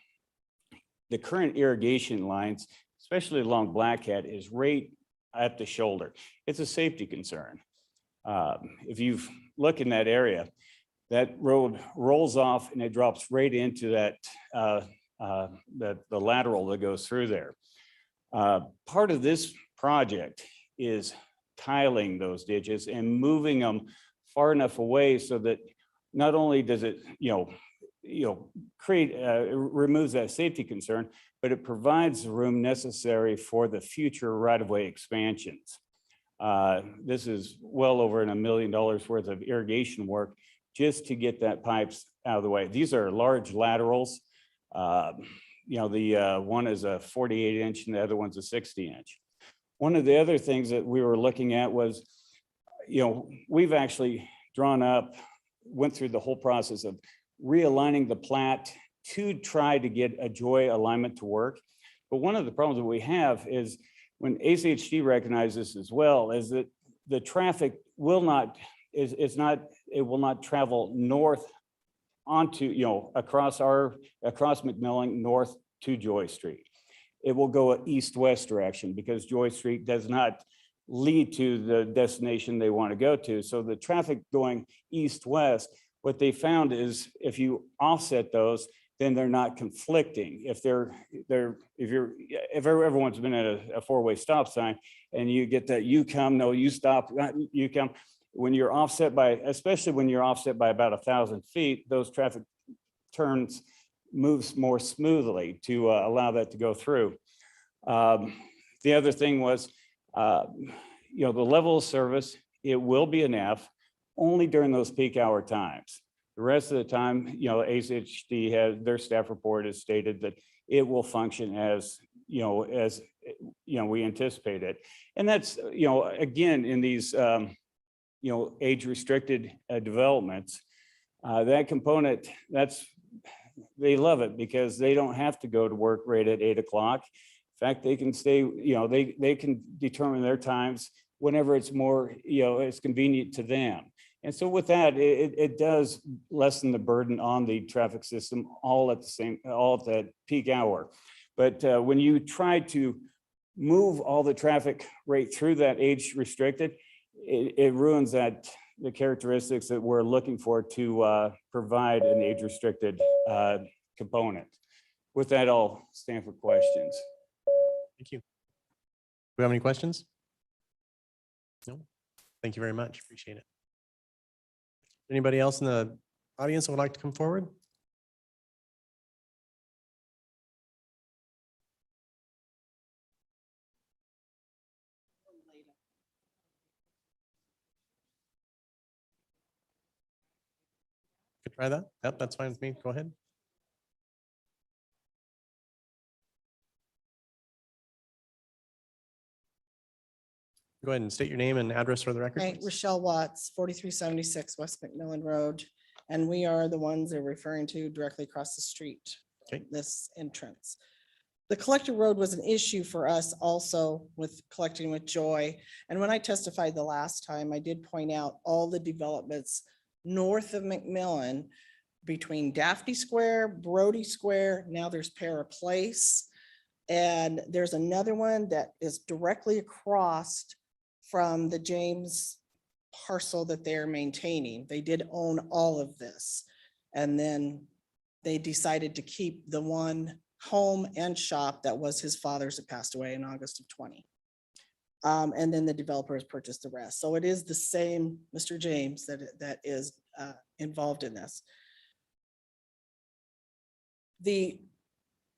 current irrigation lines, especially along Black Cat, is right at the shoulder. It's a safety concern. If you look in that area, that road rolls off and it drops right into that the lateral that goes through there. Part of this project is tiling those ditches and moving them far enough away so that not only does it, create, removes that safety concern, but it provides the room necessary for the future right-of-way expansions. This is well over $1 million worth of irrigation work just to get that pipes out of the way. These are large laterals. The one is a 48-inch and the other one's a 60-inch. One of the other things that we were looking at was, we've actually went through the whole process of realigning the plat to try to get a joy alignment to work. But one of the problems that we have is when ACHD recognizes as well is that the traffic will not travel north onto, across McMillan north to Joy Street. It will go east-west direction because Joy Street does not lead to the destination they want to go to. So the traffic going east-west, what they found is if you offset those, then they're not conflicting. If everyone's been at a four-way stop sign and you get that you come, no, you stop, you come. When you're offset by, especially when you're offset by about 1,000 feet, those traffic turns moves more smoothly to allow that to go through. The other thing was, the level of service, it will be an F only during those peak hour times. The rest of the time, ACHD has, their staff report has stated that it will function as we anticipate it. And that's, again, in these, age restricted developments, that component, they love it because they don't have to go to work right at 8 o'clock. In fact, they can stay, they can determine their times whenever it's more, it's convenient to them. And so with that, it does lessen the burden on the traffic system all at that peak hour. But when you try to move all the traffic right through that age restricted, it ruins the characteristics that we're looking for to provide an age restricted component. With that, I'll stand for questions. Thank you. Do we have any questions? No. Thank you very much. Appreciate it. Anybody else in the audience that would like to come forward? Could try that. Yep, that's fine with me. Go ahead. Go ahead and state your name and address for the record. Hey, please. Rochelle Watts, 4376 West McMillan Road. And we are the ones they're referring to directly across the street. Okay. This entrance. The collector road was an issue for us also with collecting with Joy. And when I testified the last time, I did point out all the developments north of McMillan between Daphne Square, Brody Square, now there's Para Place. And there's another one that is directly across from the James parcel that they're maintaining. They did own all of this. And then they decided to keep the one home and shop that was his father's that passed away in August of 20. And then the developers purchased the rest. So it is the same Mr. James that is involved in this. The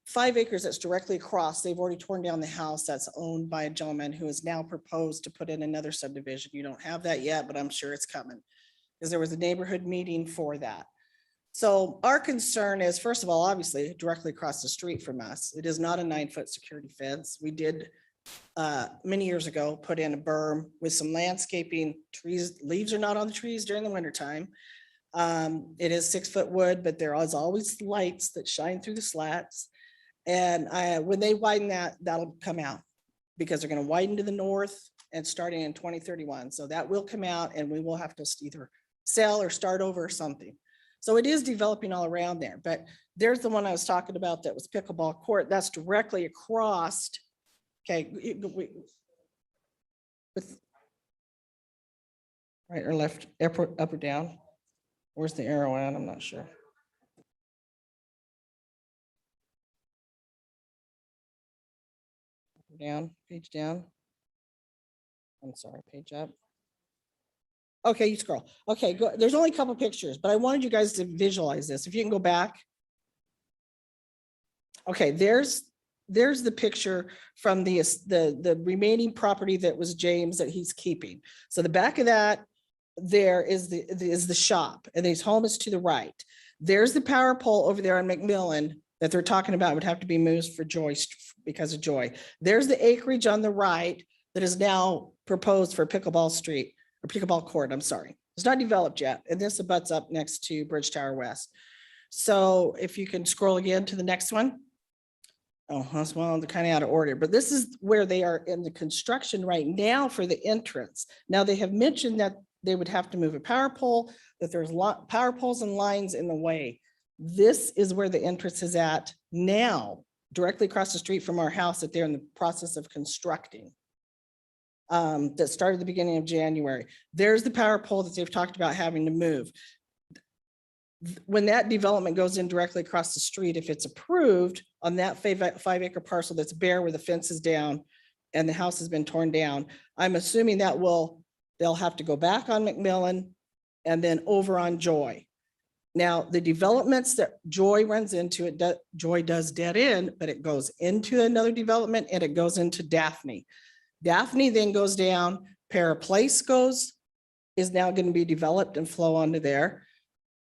5 acres that's directly across, they've already torn down the house that's owned by a gentleman who has now proposed to put in another subdivision. You don't have that yet, but I'm sure it's coming because there was a neighborhood meeting for that. So our concern is, first of all, obviously directly across the street from us, it is not a 9-foot security fence. We did many years ago, put in a berm with some landscaping, trees, leaves are not on the trees during the wintertime. It is 6-foot wood, but there is always lights that shine through the slats. And when they widen that, that'll come out because they're going to widen to the north and starting in 2031. So that will come out and we will have to either sell or start over or something. So it is developing all around there, but there's the one I was talking about that was pickleball court. That's directly across. Okay. With right or left, up or down? Where's the arrow at? I'm not sure. Down, page down. I'm sorry, page up. Okay, you scroll. Okay, go. There's only a couple pictures, but I wanted you guys to visualize this. If you can go back. Okay, there's the picture from the remaining property that was James that he's keeping. So the back of that there is the shop and his home is to the right. There's the power pole over there on McMillan that they're talking about would have to be moved for Joy because of Joy. There's the acreage on the right that is now proposed for pickleball street or pickleball court. I'm sorry. It's not developed yet. And this abuts up next to Bridge Tower West. So if you can scroll again to the next one. Oh, that's well, they're kind of out of order, but this is where they are in the construction right now for the entrance. Now they have mentioned that they would have to move a power pole, that there's power poles and lines in the way. This is where the entrance is at now, directly across the street from our house that they're in the process of constructing. That started at the beginning of January. There's the power pole that they've talked about having to move. When that development goes in directly across the street, if it's approved on that 5-acre parcel that's bare where the fence is down and the house has been torn down, I'm assuming that they'll have to go back on McMillan and then over on Joy. Now, the developments that Joy runs into, Joy does dead end, but it goes into another development and it goes into Daphne. Daphne then goes down, Para Place is now going to be developed and flow onto there.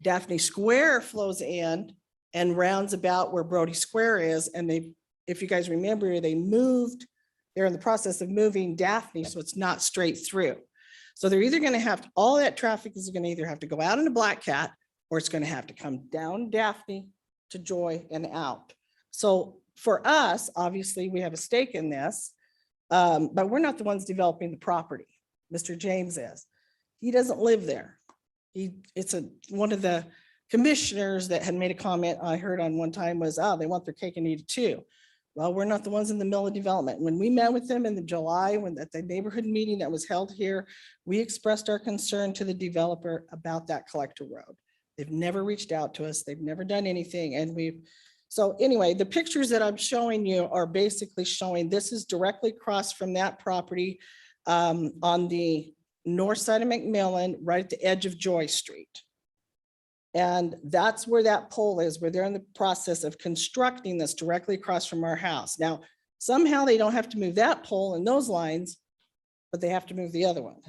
Daphne Square flows in and rounds about where Brody Square is. And if you guys remember, they're in the process of moving Daphne, so it's not straight through. So they're either going to have, all that traffic is going to either have to go out into Black Cat or it's going to have to come down Daphne to Joy and out. So for us, obviously we have a stake in this, but we're not the ones developing the property. Mr. James is. He doesn't live there. It's one of the commissioners that had made a comment I heard on one time was, they want their cake and eat it too. Well, we're not the ones in the middle of development. When we met with them in July, at the neighborhood meeting that was held here, we expressed our concern to the developer about that collector road. They've never reached out to us. They've never done anything. So anyway, the pictures that I'm showing you are basically showing this is directly across from that property on the north side of McMillan, right at the edge of Joy Street. And that's where that pole is, where they're in the process of constructing this directly across from our house. Now, somehow they don't have to move that pole and those lines, but they have to move the other one.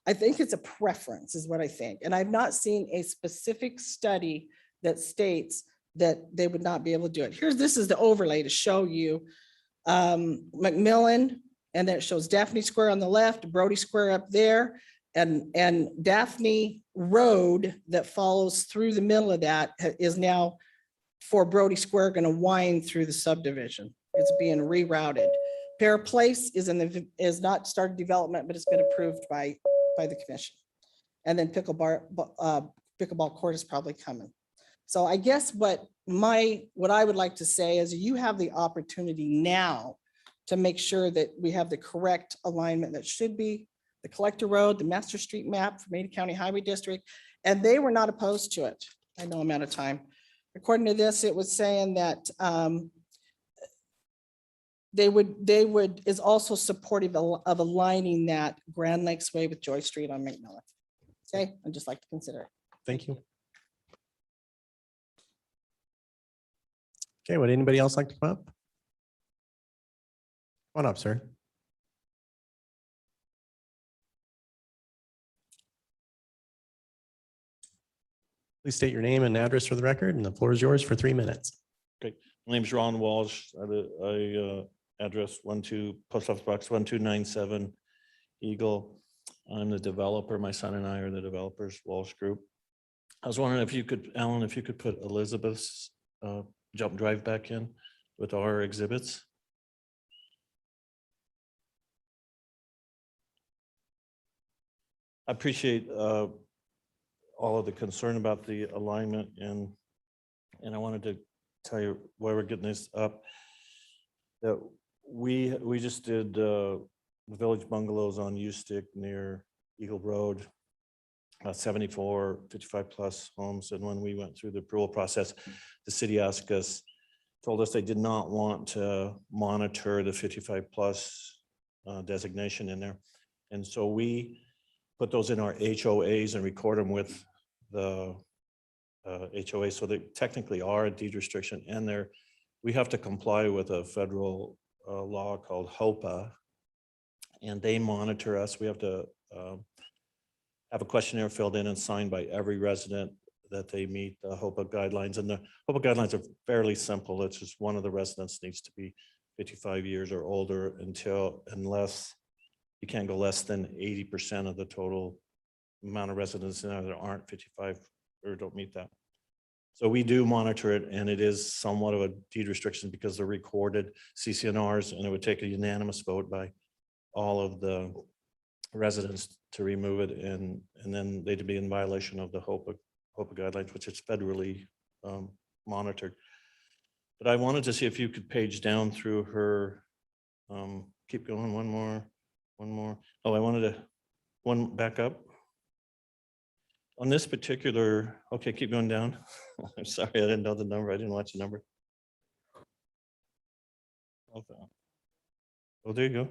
I think it's a preference is what I think. And I've not seen a specific study that states that they would not be able to do it. This is the overlay to show you McMillan, and then it shows Daphne Square on the left, Brody Square up there, and Daphne Road that follows through the middle of that is now for Brody Square going to wind through the subdivision. It's being rerouted. Para Place is not started development, but it's been approved by the commission. And then pickleball court is probably coming. So I guess what I would like to say is you have the opportunity now to make sure that we have the correct alignment that should be the collector road, the master street map from Ada County Highway District, and they were not opposed to it. I know I'm out of time. According to this, it was saying that is also supportive of aligning that Grand Lakes Way with Joy Street on McMillan. Okay, I'd just like to consider it. Thank you. Okay, would anybody else like to come up? Come on up, sir. Please state your name and address for the record, and the floor is yours for 3 minutes. My name's Ron Walsh. Address Post Office Box 1297 Eagle. I'm the developer. My son and I are the developers, Walsh Group. I was wondering if you could, Alan, if you could put Elizabeth's jump drive back in with our exhibits. I appreciate all of the concern about the alignment and I wanted to tell you why we're getting this up. That we just did village bungalows on U-Stick near Eagle Road, 74, 55 plus homes. And when we went through the approval process, the city told us they did not want to monitor the 55 plus designation in there. And so we put those in our HOAs and record them with the HOA. So they technically are a deed restriction, and we have to comply with a federal law called HOPA, and they monitor us. We have to have a questionnaire filled in and signed by every resident that they meet the HOPA guidelines. And the HOPA guidelines are fairly simple. It's just one of the residents needs to be 55 years or older unless you can't go less than 80% of the total amount of residents in there that aren't 55 or don't meet that. So we do monitor it, and it is somewhat of a deed restriction because they're recorded CCNRs, and it would take a unanimous vote by all of the residents to remove it, and then they'd be in violation of the HOPA guidelines, which is federally monitored. But I wanted to see if you could page down through her, keep going, one more. Oh, I wanted to, back up. On this particular, okay, keep going down. I'm sorry, I didn't know the number. I didn't watch the number. Okay. Oh, there you go.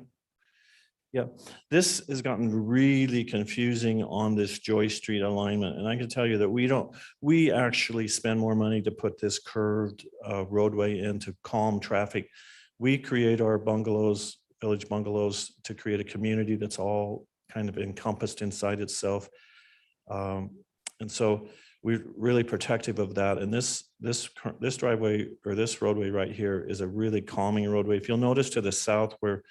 Yeah, this has gotten really confusing on this Joy Street alignment. And I can tell you that we actually spend more money to put this curved roadway in to calm traffic. We create our bungalows, village bungalows, to create a community that's all kind of encompassed inside itself. And so we're really protective of that. And this driveway or this roadway right here is a really calming roadway. If you'll notice to the south where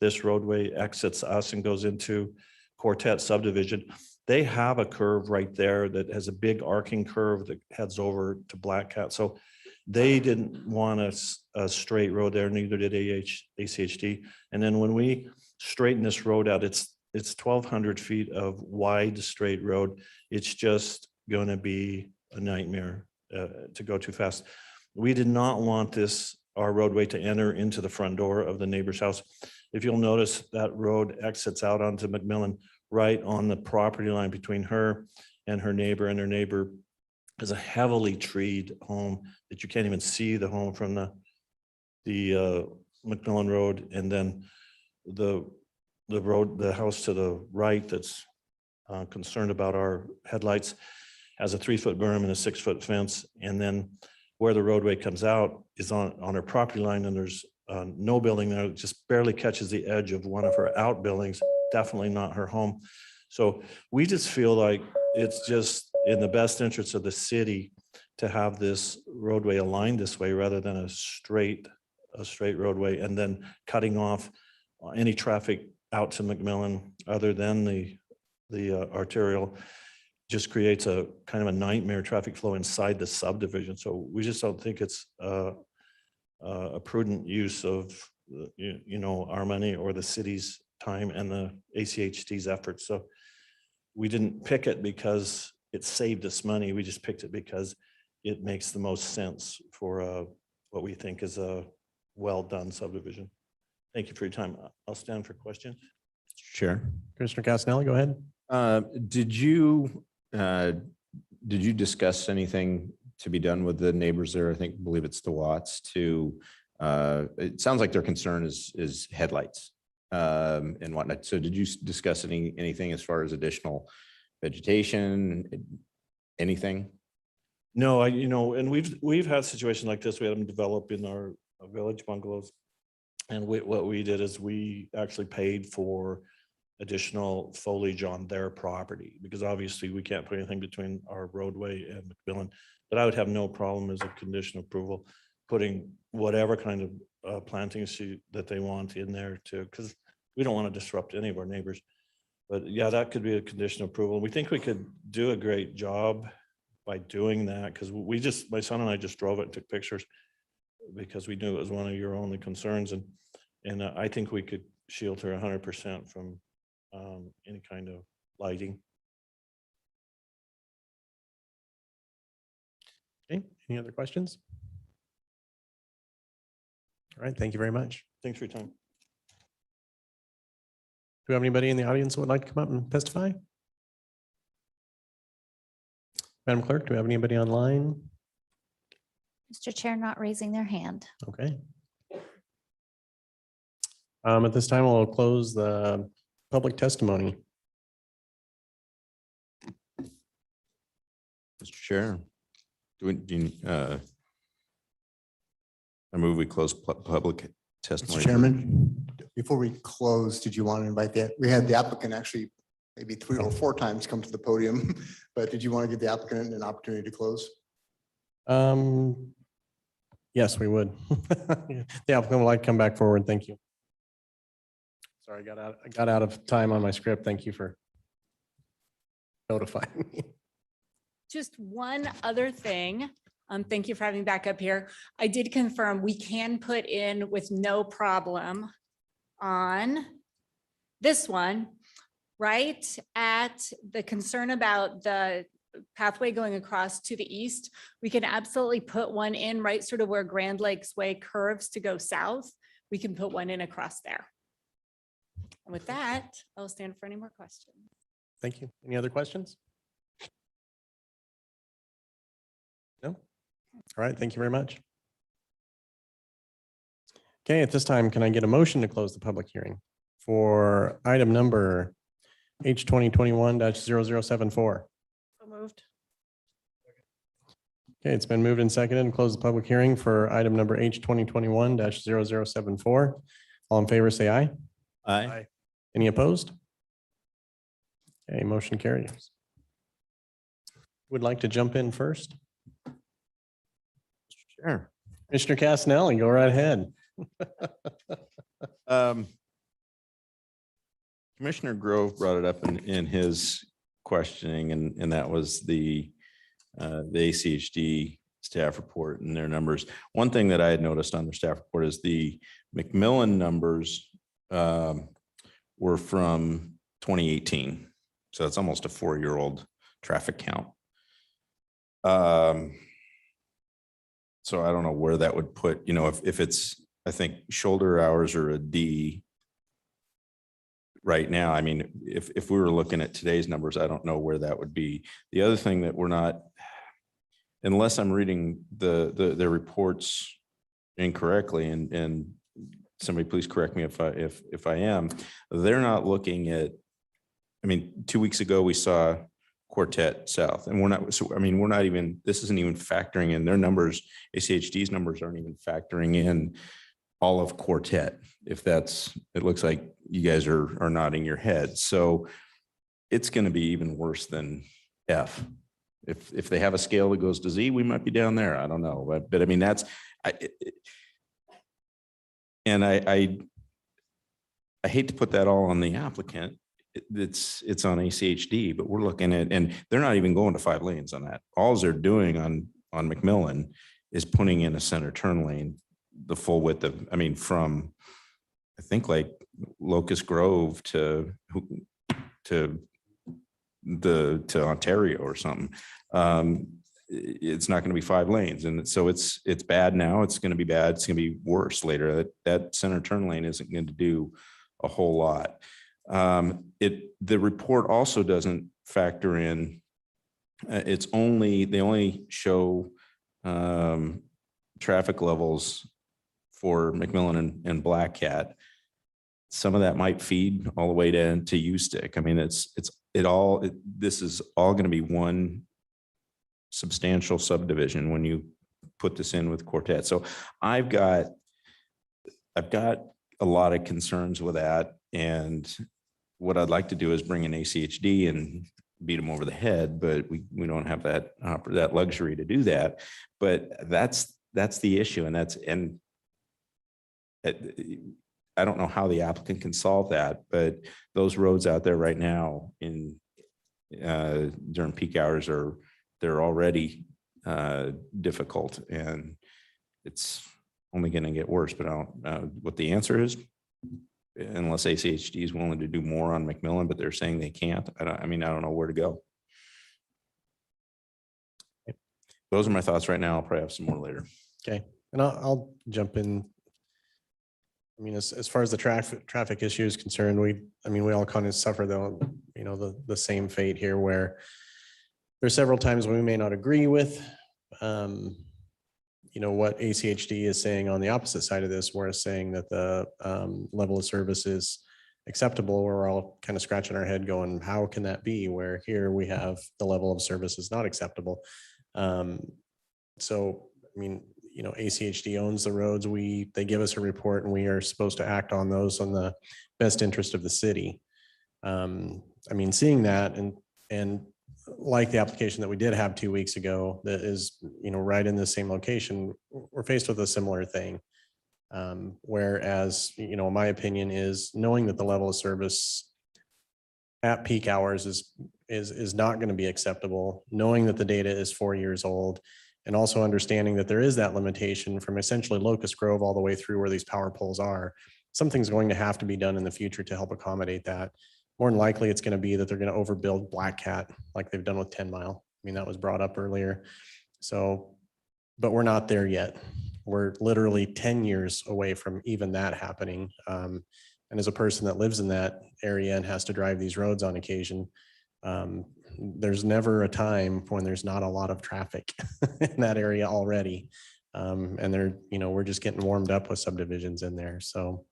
this roadway exits us and goes into Quartet Subdivision, they have a curve right there that has a big arcing curve that heads over to Black Cat. So they didn't want a straight road there, neither did ACHD. And then when we straighten this road out, it's 1,200 feet of wide straight road. It's just going to be a nightmare to go too fast. We did not want our roadway to enter into the front door of the neighbor's house. If you'll notice, that road exits out onto McMillan right on the property line between her and her neighbor, and her neighbor is a heavily treed home that you can't even see the home from the McMillan Road. And then the house to the right that's concerned about our headlights has a 3-foot berm and a 6-foot fence. And then where the roadway comes out is on her property line, and there's no building there. It just barely catches the edge of one of her outbuildings, definitely not her home. So we just feel like it's just in the best interest of the city to have this roadway aligned this way rather than a straight roadway, and then cutting off any traffic out to McMillan other than the arterial just creates a kind of a nightmare traffic flow inside the subdivision. So we just don't think it's a prudent use of our money or the city's time and the ACHD's efforts. So we didn't pick it because it saved us money. We just picked it because it makes the most sense for what we think is a well-done subdivision. Thank you for your time. I'll stand for questions. Chair. Commissioner Casanelli, go ahead. Did you discuss anything to be done with the neighbors there? I believe it's the Watts it sounds like their concern is headlights and whatnot. So did you discuss anything as far as additional vegetation, anything? No, and we've had situations like this. We had them develop in our village bungalows. And what we did is we actually paid for additional foliage on their property, because obviously we can't put anything between our roadway and McMillan. But I would have no problem as a condition of approval, putting whatever kind of plantings that they want in there too, because we don't want to disrupt any of our neighbors. But yeah, that could be a condition of approval. We think we could do a great job by doing that, because my son and I just drove it and took pictures because we knew it was one of your only concerns. And I think we could shield her 100% from any kind of lighting. Okay, any other questions? All right, thank you very much. Thanks for your time. Do we have anybody in the audience who would like to come up and testify? Madam Clerk, do we have anybody online? Mr. Chair, not raising their hand. Okay. At this time, we'll close the public testimony. Mr. Chair, I move we close public testimony. Mr. Chairman, before we close, did you want to invite we had the applicant actually maybe 3 or 4 times come to the podium, but did you want to give the applicant an opportunity to close? Yes, we would. The applicant would like to come back forward. Thank you. Sorry, I got out of time on my script. Thank you for notifying me. Just one other thing. Thank you for having me back up here. I did confirm we can put in with no problem on this one, right at the concern about the pathway going across to the east. We can absolutely put one in right sort of where Grand Lakes Way curves to go south. We can put one in across there. And with that, I'll stand for any more questions. Thank you. Any other questions? No? All right, thank you very much. Okay, at this time, can I get a motion to close the public hearing for item number H 2021-0074? So moved. Okay, it's been moved and seconded and close the public hearing for item number H 2021-0074. All in favor, say aye. Aye. Any opposed? Okay, motion carries. Would like to jump in first? Sure. Commissioner Casanelli, go right ahead. Commissioner Grove brought it up in his questioning, and that was the ACHD staff report and their numbers. One thing that I had noticed on their staff report is the McMillan numbers were from 2018. So it's almost a 4-year-old traffic count. So I don't know where that would put, if it's, I think shoulder hours are a D right now. I mean, if we were looking at today's numbers, I don't know where that would be. The other thing that we're not, unless I'm reading the reports incorrectly, and somebody please correct me if I am, they're not looking at, I mean, 2 weeks ago, we saw Quartet South, and we're not even, this isn't even factoring in their numbers. ACHD's numbers aren't even factoring in all of Quartet. If that's, it looks like you guys are nodding your heads. So it's going to be even worse than F. If they have a scale that goes to Z, we might be down there. I don't know, but I mean, that's, I hate to put that all on the applicant. It's on ACHD, but we're looking at, and they're not even going to 5 lanes on that. All they're doing on McMillan is putting in a center turn lane, the full width of, I mean, from, I think like Locust Grove to Ontario or something. It's not going to be 5 lanes. And so it's bad now. It's going to be bad. It's going to be worse later. That center turn lane isn't going to do a whole lot. The report also doesn't factor in, they only show traffic levels for McMillan and Black Cat. Some of that might feed all the way to U-Stick. I mean, this is all going to be one substantial subdivision when you put this in with Quartet. So I've got a lot of concerns with that. And what I'd like to do is bring in ACHD and beat them over the head, but we don't have that luxury to do that. But that's the issue, and I don't know how the applicant can solve that, but those roads out there right now during peak hours they're already difficult, and it's only going to get worse. But I don't know what the answer is, unless ACHD is willing to do more on McMillan, but they're saying they can't. I don't know where to go. Those are my thoughts right now. I'll probably have some more later. Okay, and I'll jump in. I mean, as far as the traffic issue is concerned, we all kind of suffer the same fate here, where there's several times when we may not agree with what ACHD is saying on the opposite side of this, where it's saying that the level of service is acceptable, where we're all kind of scratching our head going, how can that be? Where here we have the level of service is not acceptable. So, ACHD owns the roads. They give us a report, and we are supposed to act on those on the best interest of the city. Seeing that and like the application that we did have 2 weeks ago, that is, right in the same location, we're faced with a similar thing. Whereas, my opinion is knowing that the level of service at peak hours is not going to be acceptable, knowing that the data is 4 years old, and also understanding that there is that limitation from essentially Locust Grove all the way through where these power poles are. Something's going to have to be done in the future to help accommodate that. More than likely, it's going to be that they're going to overbuild Black Cat like they've done with 10 Mile. That was brought up earlier. So, but we're not there yet. We're literally 10 years away from even that happening. And as a person that lives in that area and has to drive these roads on occasion, there's never a time when there's not a lot of traffic in that area already. And we're just getting warmed up with subdivisions in there. So,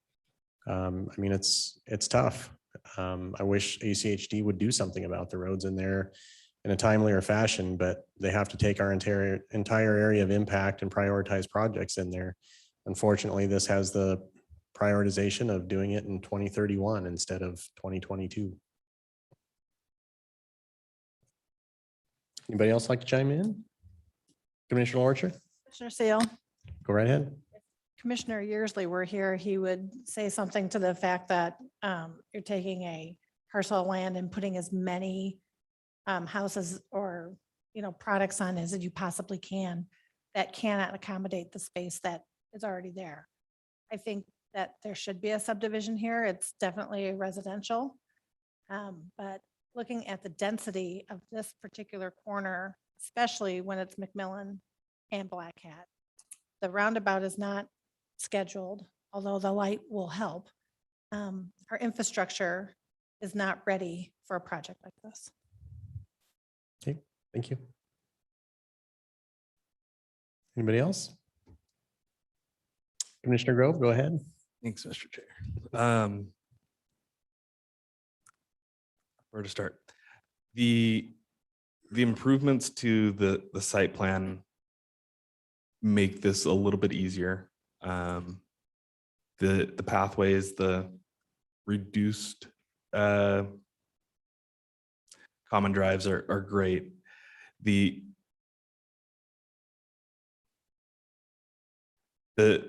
it's tough. I wish ACHD would do something about the roads in there in a timelier fashion, but they have to take our entire area of impact and prioritize projects in there. Unfortunately, this has the prioritization of doing it in 2031 instead of 2022. Anybody else like to chime in? Commissioner Orchard, Commissioner Seal, go right ahead. Commissioner Yearsley were here, he would say something to the fact that you're taking a parcel of land and putting as many houses or, products on as you possibly can that cannot accommodate the space that is already there. I think that there should be a subdivision here. It's definitely a residential. But looking at the density of this particular corner, especially when it's McMillan and Black Cat, the roundabout is not scheduled, although the light will help. Our infrastructure is not ready for a project like this. Okay, thank you. Anybody else? Commissioner Grove, go ahead. Thanks, Mr. Chair. Where to start? The improvements to the site plan make this a little bit easier. The pathways, the reduced common drives are great. The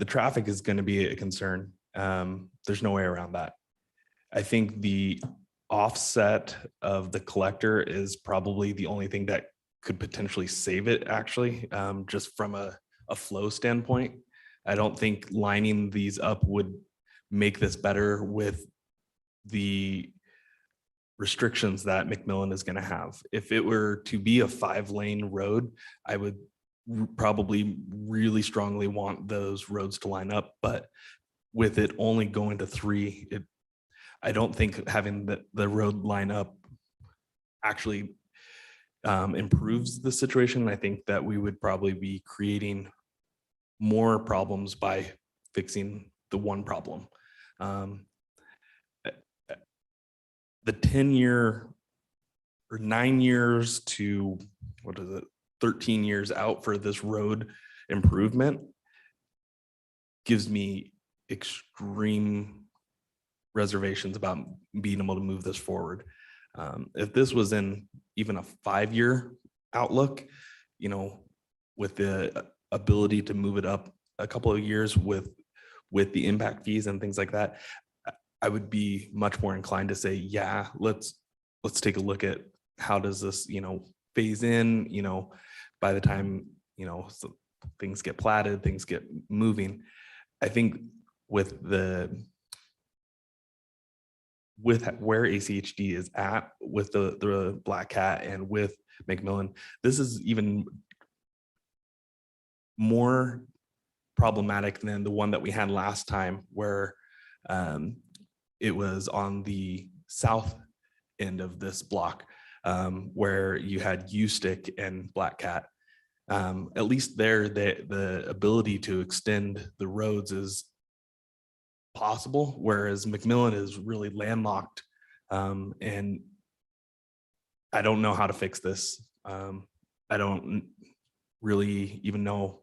traffic is going to be a concern. There's no way around that. I think the offset of the collector is probably the only thing that could potentially save it, actually, just from a flow standpoint. I don't think lining these up would make this better with the restrictions that McMillan is going to have. If it were to be a 5-lane road, I would probably really strongly want those roads to line up, but with it only going to 3, I don't think having the road line up actually improves the situation. I think that we would probably be creating more problems by fixing the one problem. The 10-year or 9 years to 13 years out for this road improvement gives me extreme reservations about being able to move this forward. If this was in even a 5-year outlook, you know, with the ability to move it up a couple of years with the impact fees and things like that, I would be much more inclined to say, yeah, let's take a look at how does this, you know, phase in, you know, by the time, you know, so things get platted, things get moving. I think with where ACHD is at with the Black Cat and with McMillan, this is even more problematic than the one that we had last time, where it was on the south end of this block, where you had U-Stick and Black Cat. At least there, the ability to extend the roads is possible, whereas McMillan is really landlocked. And I don't know how to fix this. I don't really even know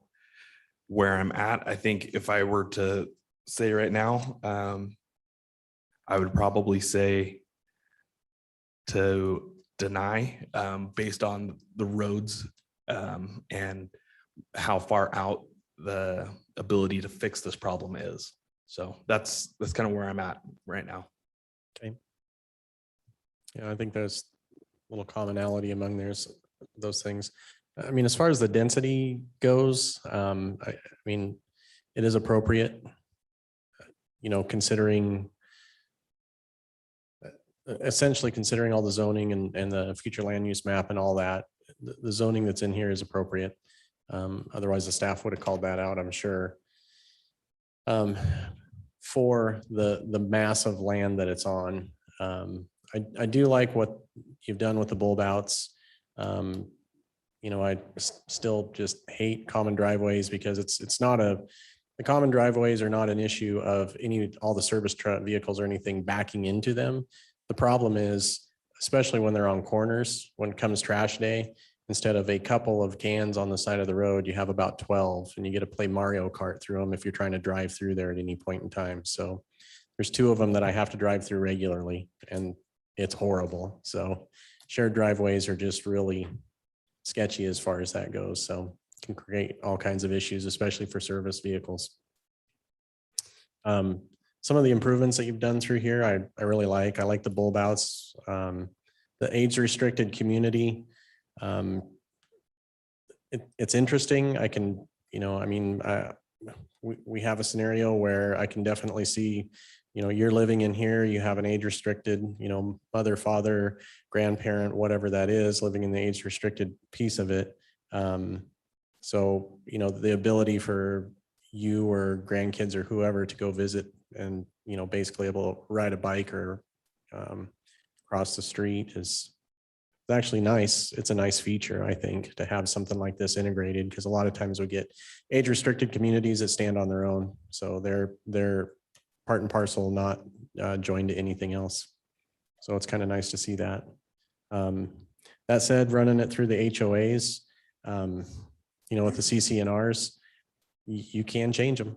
where I'm at. I think if I were to say right now, I would probably say to deny, based on the roads and how far out the ability to fix this problem is. So that's kind of where I'm at right now. Okay. Yeah, I think there's a little commonality among those things. I mean, as far as the density goes, I mean, it is appropriate, you know, essentially considering all the zoning and the future land use map and all that. The zoning that's in here is appropriate. Otherwise, the staff would have called that out, I'm sure. For the mass of land that it's on. I do like what you've done with the bulb outs. You know, I still just hate common driveways because the common driveways are not an issue of all the service truck vehicles or anything backing into them. The problem is, especially when they're on corners, when it comes trash day, instead of a couple of cans on the side of the road, you have about 12 and you get to play Mario Kart through them if you're trying to drive through there at any point in time. So there's 2 of them that I have to drive through regularly and it's horrible. So shared driveways are just really sketchy as far as that goes. So it can create all kinds of issues, especially for service vehicles. Some of the improvements that you've done through here, I really like. I like the bulb outs, the age restricted community. It's interesting. I can, you know, I mean, we have a scenario where I can definitely see, you know, you're living in here, you have an age restricted, you know, mother, father, grandparent, whatever that is, living in the age restricted piece of it. So, you know, the ability for you or grandkids or whoever to go visit and, you know, basically able to ride a bike or cross the street is actually nice. It's a nice feature, I think, to have something like this integrated, because a lot of times we get age restricted communities that stand on their own. So they're part and parcel, not joined to anything else. So it's kind of nice to see that. That said, running it through the HOAs, you know, with the CCNRs, you can change them.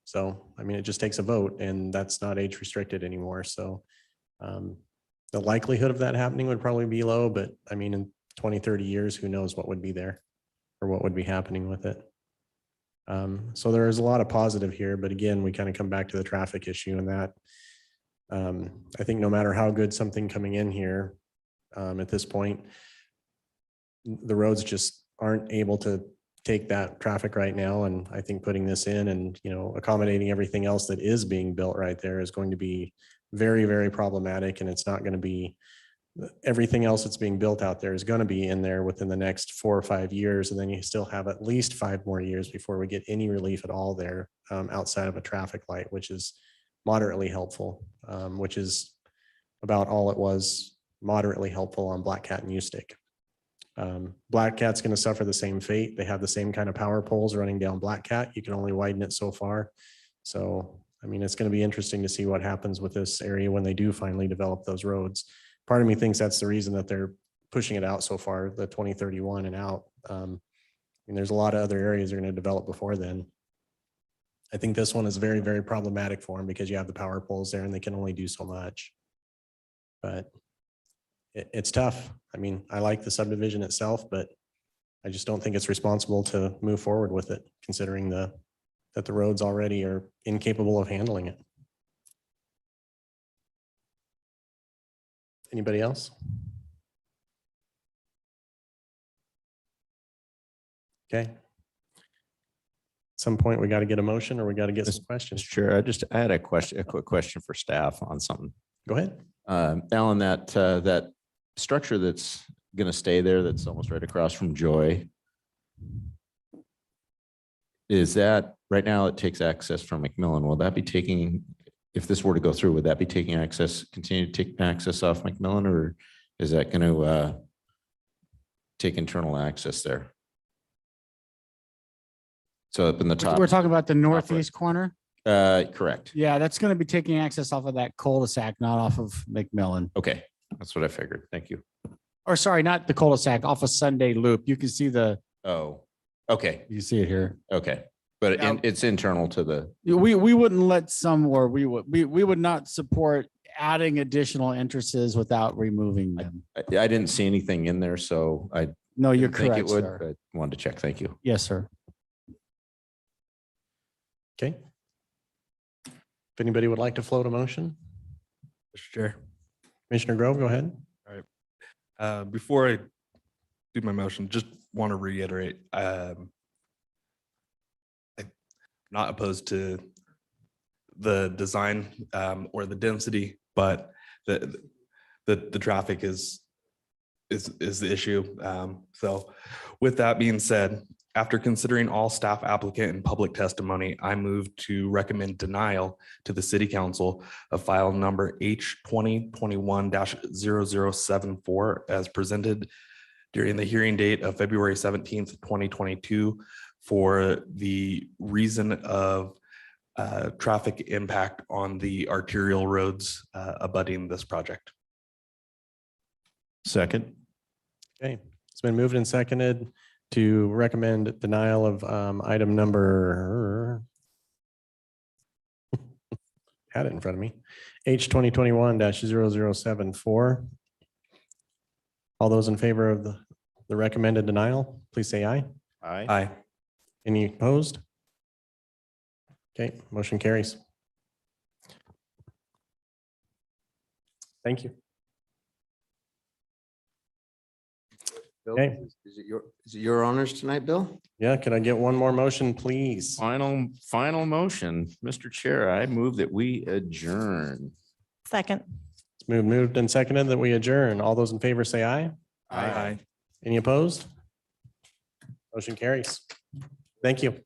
So, I mean, it just takes a vote and that's not age restricted anymore. So the likelihood of that happening would probably be low, but I mean, in 20, 30 years, who knows what would be there or what would be happening with it. So there is a lot of positive here, but again, we kind of come back to the traffic issue and that I think no matter how good something coming in here at this point, the roads just aren't able to take that traffic right now. And I think putting this in and, you know, accommodating everything else that is being built right there is going to be very, very problematic. And it's not going to be, everything else that's being built out there is going to be in there within the next 4 or 5 years. And then you still have at least 5 more years before we get any relief at all there outside of a traffic light, which is moderately helpful, which is about all it was, moderately helpful on Black Cat and U-Stick. Black Cat's going to suffer the same fate. They have the same kind of power poles running down Black Cat. You can only widen it so far. So, I mean, it's going to be interesting to see what happens with this area when they do finally develop those roads. Part of me thinks that's the reason that they're pushing it out so far, the 2031 and out. And there's a lot of other areas they're going to develop before then. I think this one is very, very problematic for them because you have the power poles there and they can only do so much. But it's tough. I mean, I like the subdivision itself, but I just don't think it's responsible to move forward with it, considering that the roads already are incapable of handling it. Anybody else? Okay. At some point, we got to get a motion or we got to get some questions. Mr. Chair, I had a quick question for staff on something. Go ahead. Alan, that structure that's going to stay there, that's almost right across from Joy. Is that, right now it takes access from McMillan. Will that be taking, if this were to go through, would that be taking access, continue to take access off McMillan, or is that going to take internal access there? So up in the top. We're talking about the northeast corner. Correct. Yeah, that's going to be taking access off of that cul-de-sac, not off of McMillan. Okay, that's what I figured. Thank you. Or sorry, not the cul-de-sac, off of Sunday Loop. You can see Oh, okay, you see it here. okay. But Yeah. it's internal to the, We wouldn't let some, or we would not support adding additional entrances without removing them. I didn't see anything in there, so I No, you're didn't think it correct, would, sir. but wanted to check. Thank you. Yes, sir. Okay. If anybody would like to float a motion, Mr. Chair. Commissioner Grove, go ahead. Before I do my motion, just want to reiterate, I'm not opposed to the design or the density, but the traffic is the issue. So with that being said, after considering all staff, applicant, and public testimony, I move to recommend denial to the city council of file number H 2021-0074 as presented during the hearing date of February 17th, 2022 for the reason of traffic impact on the arterial roads abutting this project. Second. Okay, it's been moved and seconded to recommend denial of item number, had it in front of me, H 2021-0074. All those in favor of the recommended denial, please say aye. Aye. Aye. Any opposed? Okay, motion carries. Thank you. Bill, Okay. is it your honors tonight, Bill? Yeah, could I get one more motion, please? Final motion. Mr. Chair, I move that we adjourn. Second. It's moved and seconded that we adjourn. All those in favor say aye. Aye. Any opposed? Motion carries. Thank you.